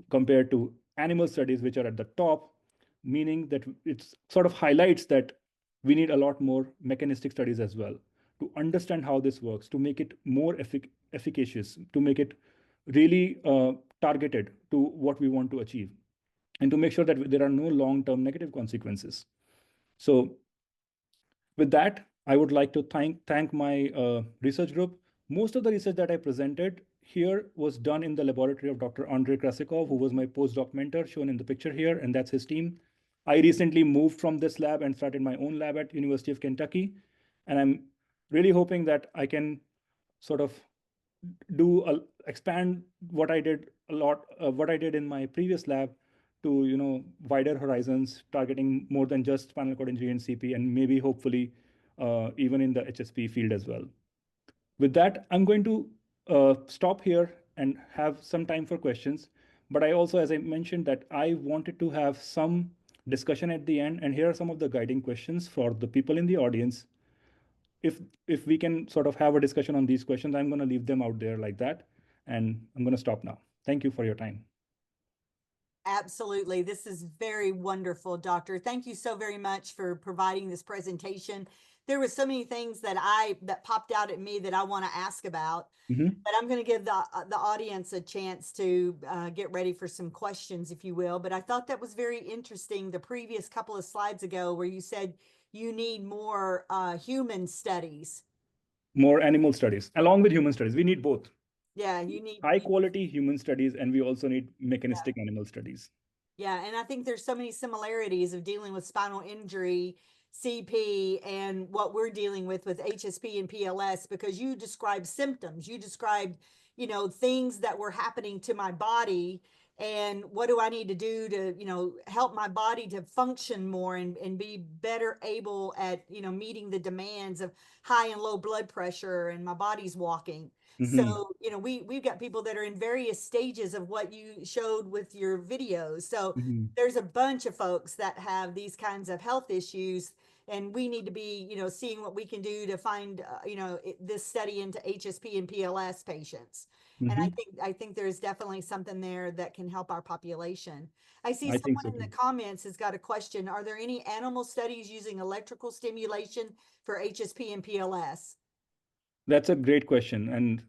compared to animal studies, which are at the top, meaning that it sort of highlights that we need a lot more mechanistic studies as well to understand how this works, to make it more efficacious, to make it really targeted to what we want to achieve, and to make sure that there are no long-term negative consequences. So with that, I would like to thank my research group. Most of the research that I presented here was done in the laboratory of Dr. Andrei Krasikov, who was my postdoc mentor, shown in the picture here, and that's his team. I recently moved from this lab and started my own lab at University of Kentucky. And I'm really hoping that I can sort of expand what I did what I did in my previous lab to wider horizons, targeting more than just spinal cord injury and CP, and maybe hopefully even in the HSP field as well. With that, I'm going to stop here and have some time for questions. But I also, as I mentioned, that I wanted to have some discussion at the end, and here are some of the guiding questions for the people in the audience. If we can sort of have a discussion on these questions, I'm going to leave them out there like that, and I'm going to stop now. Thank you for your time. Absolutely. This is very wonderful, Doctor. Thank you so very much for providing this presentation. There were so many things that popped out at me that I want to ask about, but I'm going to give the audience a chance to get ready for some questions, if you will. But I thought that was very interesting, the previous couple of slides ago, where you said you need more human studies. More animal studies, along with human studies. We need both. Yeah, you need high quality human studies, and we also need mechanistic animal studies. Yeah, and I think there's so many similarities of dealing with spinal injury, CP, and what we're dealing with HSP and PLS, because you described symptoms. You described, things that were happening to my body, and what do I need to do to, help my body to function more and be better able at, meeting the demands of high and low blood pressure, and my body's walking. So, we've got people that are in various stages of what you showed with your videos. So there's a bunch of folks that have these kinds of health issues, and we need to be, seeing what we can do to find, this study into HSP and PLS patients. And I think there's definitely something there that can help our population. I see someone in the comments has got a question. Are there any animal studies using electrical stimulation for HSP and PLS? That's a great question. And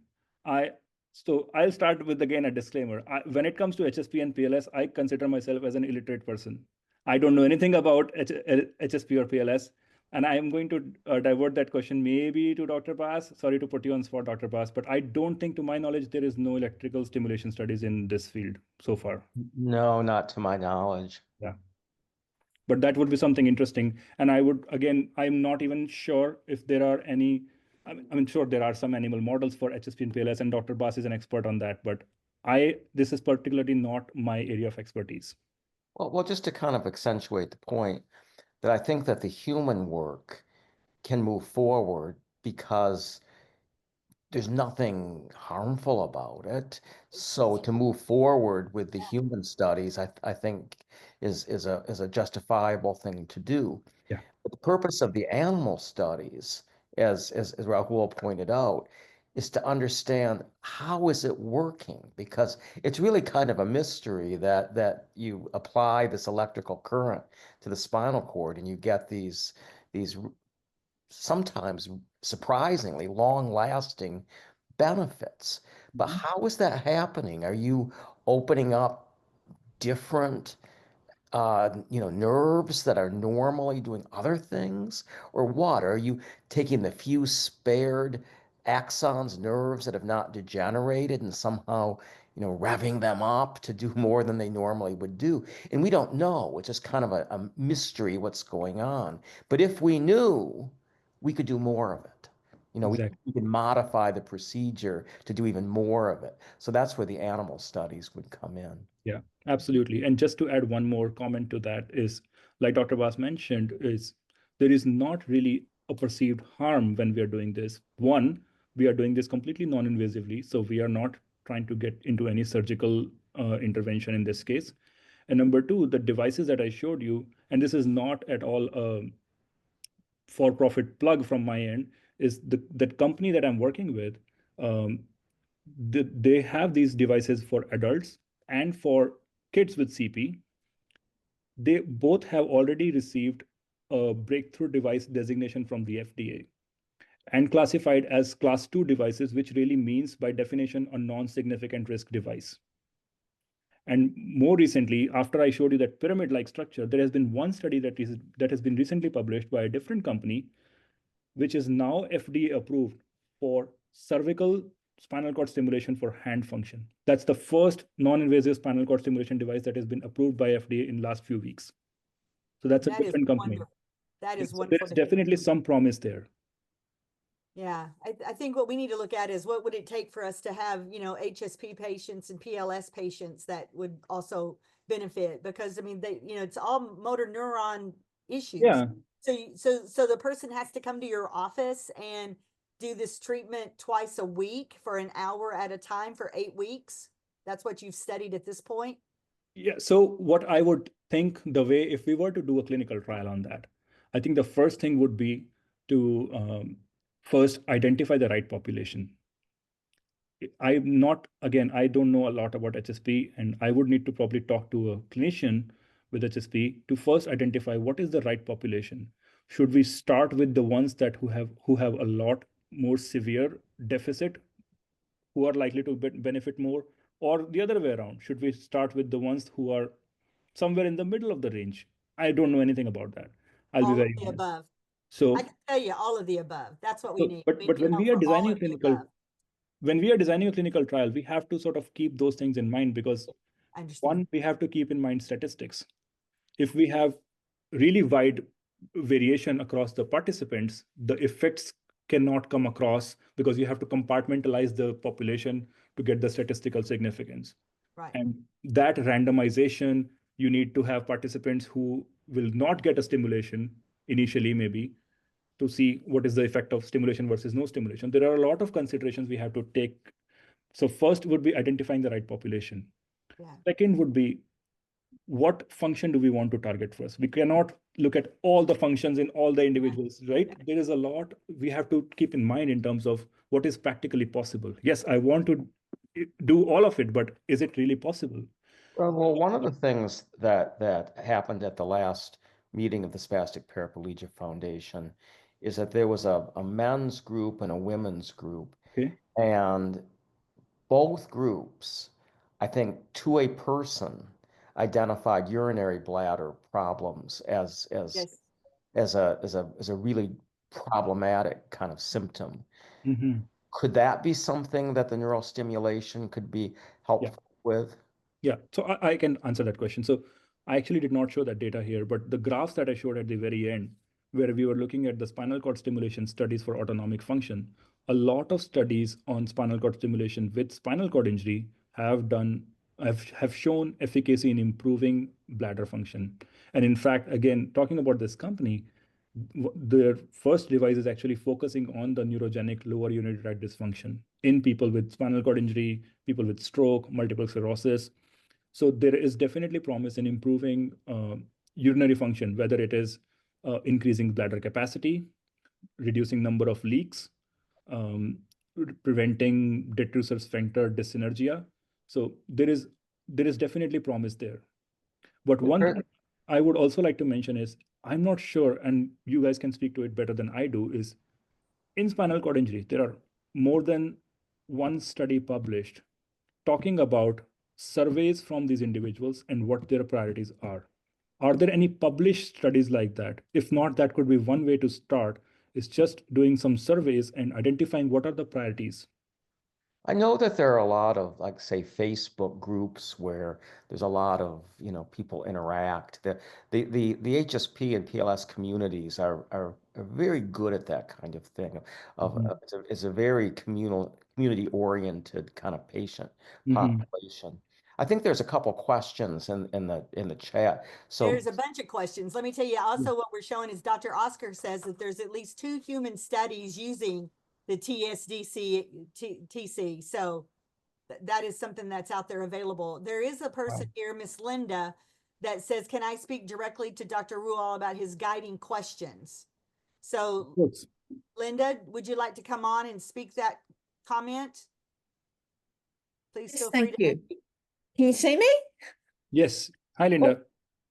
I'll start with, again, a disclaimer. When it comes to HSP and PLS, I consider myself as an illiterate person. I don't know anything about HSP or PLS. And I'm going to divert that question maybe to Dr. Bass. Sorry to put you on spot, Dr. Bass, but I don't think, to my knowledge, there is no electrical stimulation studies in this field so far. No, not to my knowledge. Yeah. But that would be something interesting. And I'm not even sure if there are any. I'm sure there are some animal models for HSP and PLS, and Dr. Bass is an expert on that, but this is particularly not my area of expertise. Well, just to kind of accentuate the point, that I think that the human work can move forward because there's nothing harmful about it. So to move forward with the human studies, I think is a justifiable thing to do. Yeah, But the purpose of the animal studies, as Rahul pointed out, is to understand how is it working, because it's really kind of a mystery that you apply this electrical current to the spinal cord and you get these sometimes surprisingly long-lasting benefits. But how is that happening? Are you opening up different nerves that are normally doing other things, or what? Are you taking the few spared axons, nerves that have not degenerated, and somehow, revving them up to do more than they normally would do? And we don't know. It's just kind of a mystery what's going on. But if we knew, we could do more of it. exactly. We can modify the procedure to do even more of it. So that's where the animal studies would come in. Yeah, absolutely. And just to add one more comment to that is, like Dr. Bass mentioned, is there is not really a perceived harm when we are doing this. One, we are doing this completely non-invasively, so we are not trying to get into any surgical intervention in this case. And number two, the devices that I showed you, and this is not at all a for-profit plug from my end, is that company that I'm working with. Um, they have these devices for adults and for kids with CP. They both have already received a breakthrough device designation from the FDA and classified as class 2 devices, which really means by definition a non-significant risk device. And more recently, after I showed you that pyramid-like structure, there has been one study that has been recently published by a different company, which is now FDA approved for cervical spinal cord stimulation for hand function. That's the first non-invasive spinal cord stimulation device that has been approved by FDA in the last few weeks. So that's a That is different company. wonderful. That is So there's wonderful to hear. definitely some promise there. Yeah, I think what we need to look at is what would it take for us to have, HSP patients and PLS patients that would also benefit, because I mean, it's all motor neuron issues. Yeah. So the person has to come to your office and do this treatment twice a week for an hour at a time for 8 weeks. That's what you've studied at this point. Yeah. So what I would think, the way, if we were to do a clinical trial on that, I think the first thing would be to first identify the right population. I'm not, again, I don't know a lot about HSP, and I would need to probably talk to a clinician with HSP to first identify what is the right population. Should we start with the ones that who have a lot more severe deficit, who are likely to benefit more, or the other way around? Should we start with the ones who are somewhere in the middle of the range? I don't know anything about that. I'll be All of very the honest. above. I So, can tell you all of the above. That's what we need. but We need when help we are for all designing a of the clinical above. when we are designing a clinical trial, we have to sort of keep those things in mind, because I understand. one, we have to keep in mind statistics. If we have really wide variation across the participants, the effects cannot come across, because you have to compartmentalize the population to get the statistical significance. Right. And that randomization, you need to have participants who will not get a stimulation initially, maybe, to see what is the effect of stimulation versus no stimulation. There are a lot of considerations we have to take. So first would be identifying the right population. Yeah. Second would be, what function do we want to target first? We cannot look at all the functions in all the individuals, right? There is a lot we have to keep in mind in terms of what is practically possible. Yes, I want to do all of it, but is it really possible? Well, one of the things that happened at the last meeting of the Spastic Paraplegia Foundation is that there was a men's group and a women's group, Okay. and both groups, I think, to a person, identified urinary bladder problems Yes. as a really problematic kind of symptom. Mm-hmm. Could that be something that the neurostimulation could be Yeah. helpful with? Yeah, so I can answer that question. So I actually did not show that data here, but the graphs that I showed at the very end, where we were looking at the spinal cord stimulation studies for autonomic function, a lot of studies on spinal cord stimulation with spinal cord injury have shown efficacy in improving bladder function. And in fact, again, talking about this company, their first device is actually focusing on the neurogenic lower urinary tract dysfunction in people with spinal cord injury, people with stroke, multiple sclerosis. So there is definitely promise in improving urinary function, whether it is increasing bladder capacity, reducing number of leaks, um, preventing detrusor sphincter dyssynergia. So there is definitely promise there. But one thing I would also like to mention is I'm not sure, and you guys can speak to it better than I do, is in spinal cord injury, there are more than one study published talking about surveys from these individuals and what their priorities are. Are there any published studies like that? If not, that could be one way to start, is just doing some surveys and identifying what are the priorities. I know that there are a lot of, like, say, Facebook groups where there's a lot of, people interact. The HSP and PLS communities are very good at that kind of thing. Mhm. It's a very community-oriented kind of patient Mhm. population. I think there's a couple questions in the chat. So There's a bunch of questions. Let me tell you also what we're showing is Dr. Oscar says that there's at least 2 human studies using the TC. So that is something that's out there available. There is a person here, Miss Linda, that says, can I speak directly to Dr. Rual about his guiding questions? So Yes. Linda, would you like to come on and speak that comment? Please Yes, feel free thank to. you. Can you see me? Yes. Hi, Linda.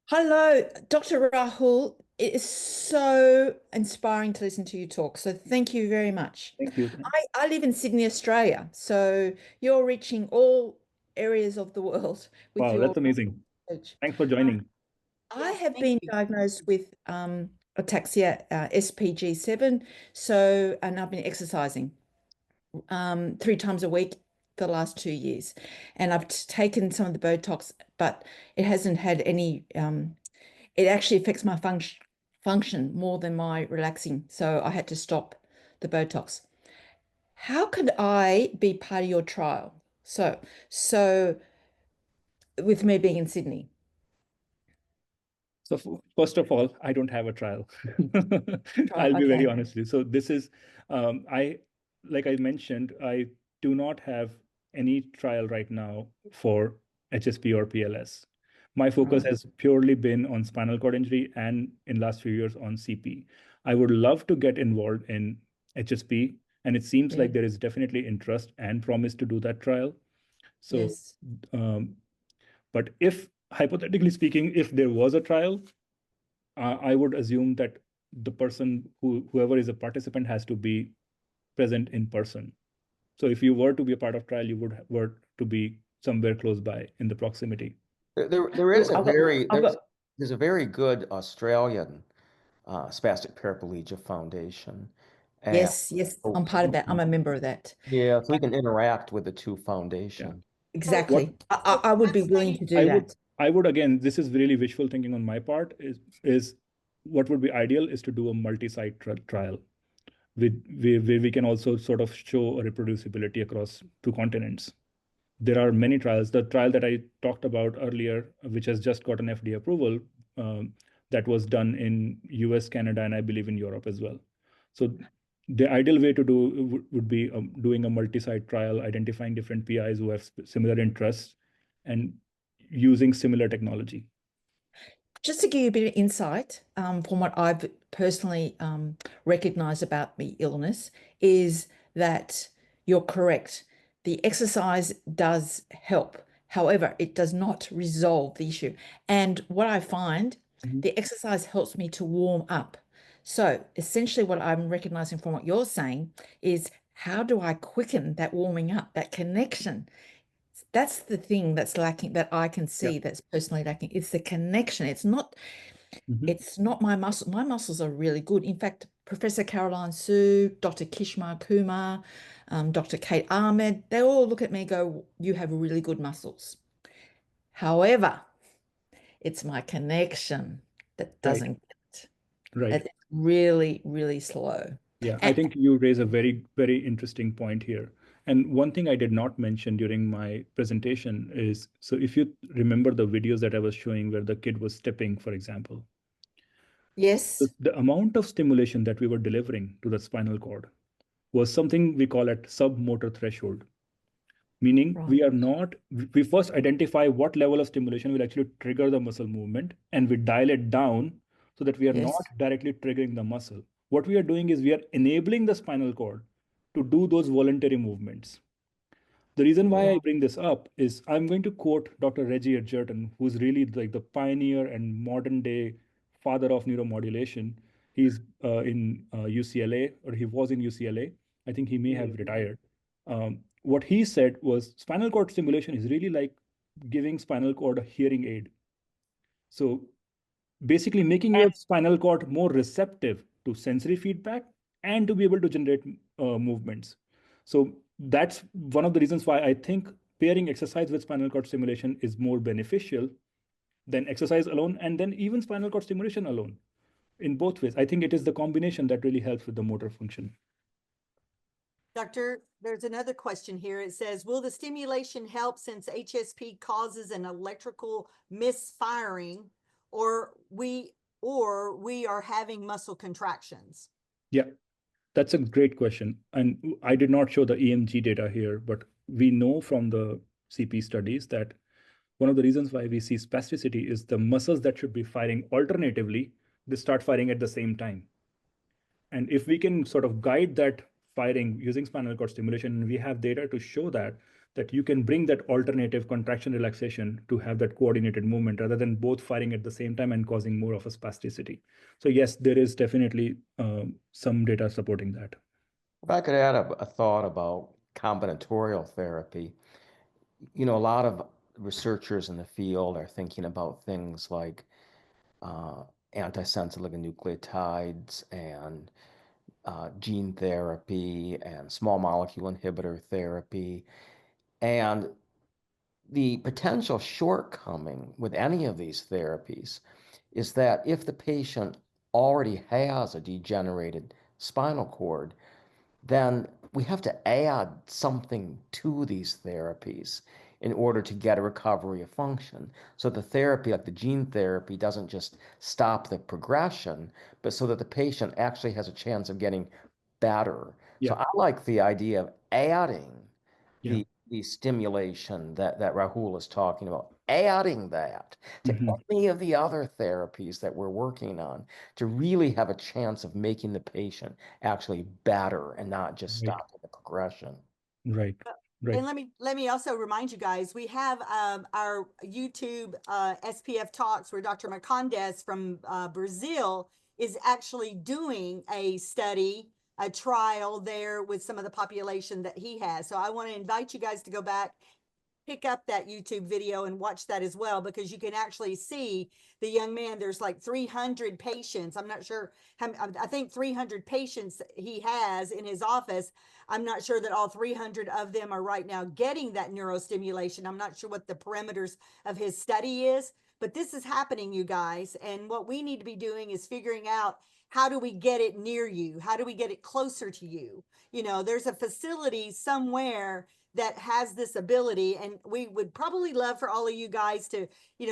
Hello, Dr. Rahul. It is so inspiring to listen to you talk. So thank you very much. Thank you. I live in Sydney, Australia. So you're reaching all areas of the world with Wow, your that's amazing. research. Thanks for joining. I Yes, have thank been you. diagnosed with ataxia SPG7. So, and I've been exercising 3 times a week for the last 2 years. And I've taken some of the Botox, but it hasn't had any, it actually affects my function more than my relaxing. So I had to stop the Botox. How could I be part of your trial? So with me being in Sydney. So first of all, I don't have a trial. I'll be very Okay. honest with you. So this is, like I mentioned, I do not have any trial right now for HSP or PLS. My focus has purely been on spinal cord injury and in last few years on CP. I would love to get involved in HSP, and it seems like there is definitely interest and promise to do that trial. So, Yes. but if hypothetically speaking, if there was a trial, I would assume that the person whoever is a participant has to be present in person. So if you were to be a part of trial, you would were to be somewhere close by in the proximity. there is a I've got, there's a very good Australian spastic paraplegia foundation. And yes, I'm part of that. I'm a member of that. yeah, so we can interact with the two Yeah. foundations. Exactly. What I would be let's willing say- to do that. I would again, this is really wishful thinking on my part, is what would be ideal is to do a multi-site trial where we can also sort of show a reproducibility across 2 continents. There are many trials. The trial that I talked about earlier, which has just gotten FDA approval, that was done in US, Canada, and I believe in Europe as well. So the ideal way to do would be doing a multi-site trial, identifying different PIs who have similar interests and using similar technology. Just to give you a bit of insight from what I've personally recognized about the illness is that you're correct. The exercise does help. However, it does not resolve the issue. And what I find, the exercise helps me to warm up. So essentially what I'm recognizing from what you're saying is how do I quicken that warming up, that connection? That's the thing that's lacking that I can see that's personally lacking. It's the connection. It's not my muscle. My muscles are really good. In fact, Professor Caroline Sue, Dr. Kishma Kumar, Dr. Kate Ahmed, they all look at me and go, you have really good muscles. However, it's my connection that doesn't get it. Right. It's really, really slow. Yeah, I think you raise a very, very interesting point here. And one thing I did not mention during my presentation is, so if you remember the videos that I was showing where the kid was stepping, for example, Yes. The amount of stimulation that we were delivering to the spinal cord was something we call at submotor threshold, meaning we first identify what level of stimulation will actually trigger the muscle movement, and we dial it down so that we are not directly triggering the muscle. What we are doing is we are enabling the spinal cord to do those voluntary movements. The reason why I bring this up is I'm going to quote Dr. Reggie Edgerton, who's really like the pioneer and modern day father of neuromodulation. He's in UCLA, or he was in UCLA. I think he may have retired. What he said was spinal cord stimulation is really like giving spinal cord a hearing aid. So basically making your spinal cord more receptive to sensory feedback and to be able to generate movements. So that's one of the reasons why I think pairing exercise with spinal cord stimulation is more beneficial than exercise alone, and then even spinal cord stimulation alone. In both ways, I think it is the combination that really helps with the motor function. Doctor, there's another question here. It says, will the stimulation help since HSP causes an electrical misfiring, or we are having muscle contractions? Yeah, that's a great question. And I did not show the EMG data here, but we know from the CP studies that one of the reasons why we see spasticity is the muscles that should be firing alternatively, they start firing at the same time. And if we can sort of guide that firing using spinal cord stimulation, we have data to show that you can bring that alternative contraction relaxation to have that coordinated movement rather than both firing at the same time and causing more of a spasticity. So yes, there is definitely some data supporting that. If I could add a thought about combinatorial therapy, a lot of researchers in the field are thinking about things like antisense oligonucleotides and gene therapy and small molecule inhibitor therapy. And the potential shortcoming with any of these therapies is that if the patient already has a degenerated spinal cord, then we have to add something to these therapies in order to get a recovery of function. So the therapy, like the gene therapy, doesn't just stop the progression, but so that the patient actually has a chance of getting better. Yeah. So I like the idea of adding Yeah. the stimulation that Rahul is talking about, adding that to any of the other therapies that we're working on to really have a chance of making the patient actually better and not just stopping the progression. Right. Right. And let me also remind you guys, we have our YouTube SPF talks where Dr. Macondes from Brazil is actually doing a study, a trial there with some of the population that he has. So I want to invite you guys to go back, pick up that YouTube video and watch that as well, because you can actually see the young man. There's like 300 patients. I'm not sure how, I think 300 patients he has in his office. I'm not sure that all 300 of them are right now getting that neurostimulation. I'm not sure what the parameters of his study is, but this is happening, you guys. And what we need to be doing is figuring out, how do we get it near you? How do we get it closer to you? You know, there's a facility somewhere that has this ability, and we would probably love for all of you guys to,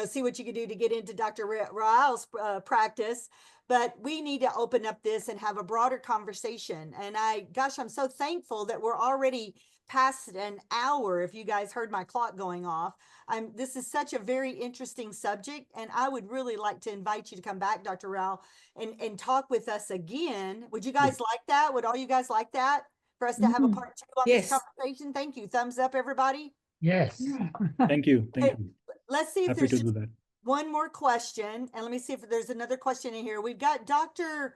see what you can do to get into Dr. Rahul's practice. But we need to open up this and have a broader conversation. And I'm so thankful that we're already past an hour. If you guys heard my clock going off, this is such a very interesting subject, and I would really like to invite you to come back, Dr. Rahul, and talk with us again. Would you guys like that? Would all you guys like that? For us to have a part 2 on this conversation? Thank you. Thumbs up, everybody. Yes. Thank you. Thank you. Let's see if Happy there's to do that. one more question, and let me see if there's another question in here. We've got Dr.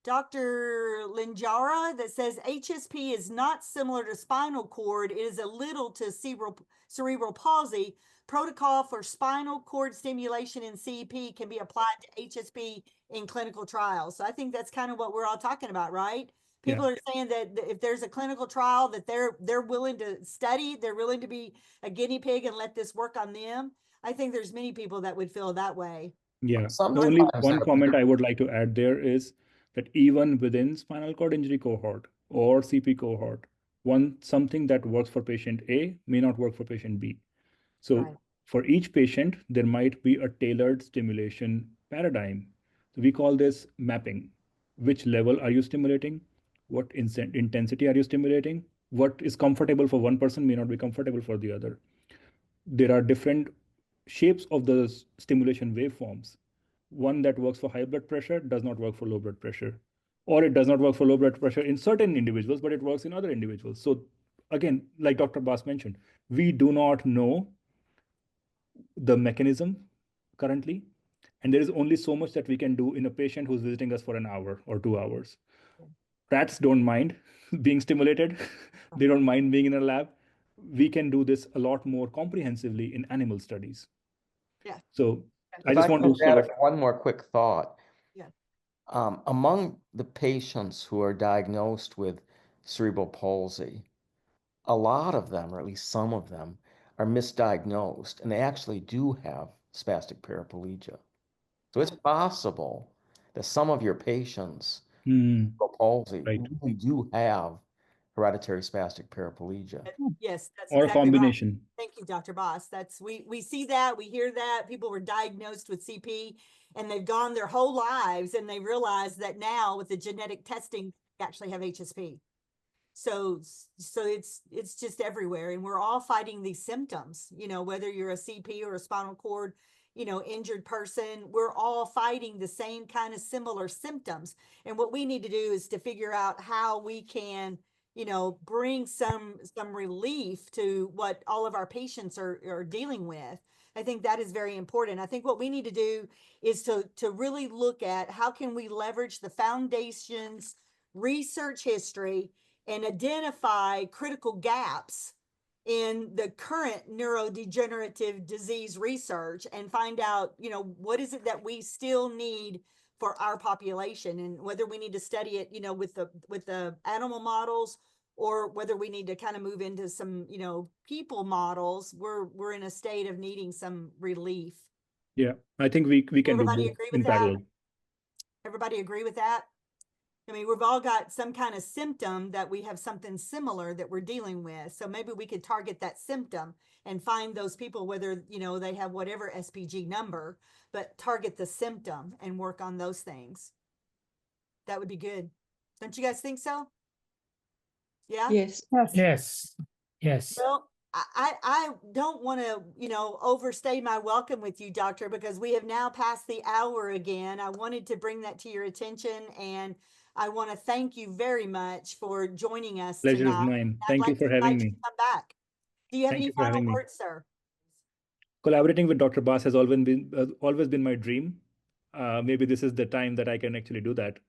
Linjara that says HSP is not similar to spinal cord. It is a little to cerebral palsy. Protocol for spinal cord stimulation in CEP can be applied to HSP in clinical trials. So I think that's kind of what we're all talking about, right? People are saying that if there's a clinical trial that they're willing to study, they're willing to be a guinea pig and let this work on them. I think there's many people that would feel that way. Yeah. The only one comment I would like to add there is that even within spinal cord injury cohort or CP cohort, something that works for patient A may not work for patient B. So for each patient, there might be a tailored stimulation paradigm. We call this mapping. Which level are you stimulating? What intensity are you stimulating? What is comfortable for one person may not be comfortable for the other. There are different shapes of the stimulation waveforms. One that works for high blood pressure does not work for low blood pressure, or it does not work for low blood pressure in certain individuals, but it works in other individuals. So again, like Dr. Bass mentioned, we do not know the mechanism currently, and there is only so much that we can do in a patient who's visiting us for an hour or 2 hours. Rats don't mind being stimulated. They don't mind being in a lab. We can do this a lot more comprehensively in animal studies. Yeah. So I If just I want to could sort add of, one more quick thought. Yeah. Among the patients who are diagnosed with cerebral palsy, a lot of them, or at least some of them, are misdiagnosed, and they actually do have spastic paraplegia. So it's possible that some of your patients with cerebral palsy right, really do have hereditary spastic paraplegia. Yes, that's or a exactly right. combination. Thank you, Dr. Boss. That's we see that, we hear that people were diagnosed with CP and they've gone their whole lives and they realize that now with the genetic testing they actually have HSP. So it's just everywhere, and we're all fighting these symptoms, you know, whether you're a CP or a spinal cord, you know, injured person, we're all fighting the same kind of similar symptoms. And what we need to do is to figure out how we can, you know, bring some relief to what all of our patients are dealing with. I think that is very important. I think what we need to do is to really look at how can we leverage the foundation's research history and identify critical gaps in the current neurodegenerative disease research and find out, you know, what is it that we still need for our population, and whether we need to study it, you know, with the animal models, or whether we need to kind of move into some, you know, people models. We're in a state of needing some relief. Yeah, I think we can do Everybody both agree in with that? parallel. Everybody agree with that? I mean, we've all got some kind of symptom that we have something similar that we're dealing with. So maybe we could target that symptom and find those people, whether, you know, they have whatever SPG number, but target the symptom and work on those things. That would be good. Don't you guys think so? Yeah? Yes. Yes. Yes. Well, I don't want to, you know, overstay my welcome with you, doctor, because we have now passed the hour again. I wanted to bring that to your attention, and I want to thank you very much for joining us Pleasure is tonight. mine. I'd Thank you like for to having invite you me. to come back. Do you have Thank any you for final having me. words, sir? Collaborating with Dr. Bass has always been my dream. Maybe this is the time that I can actually do that.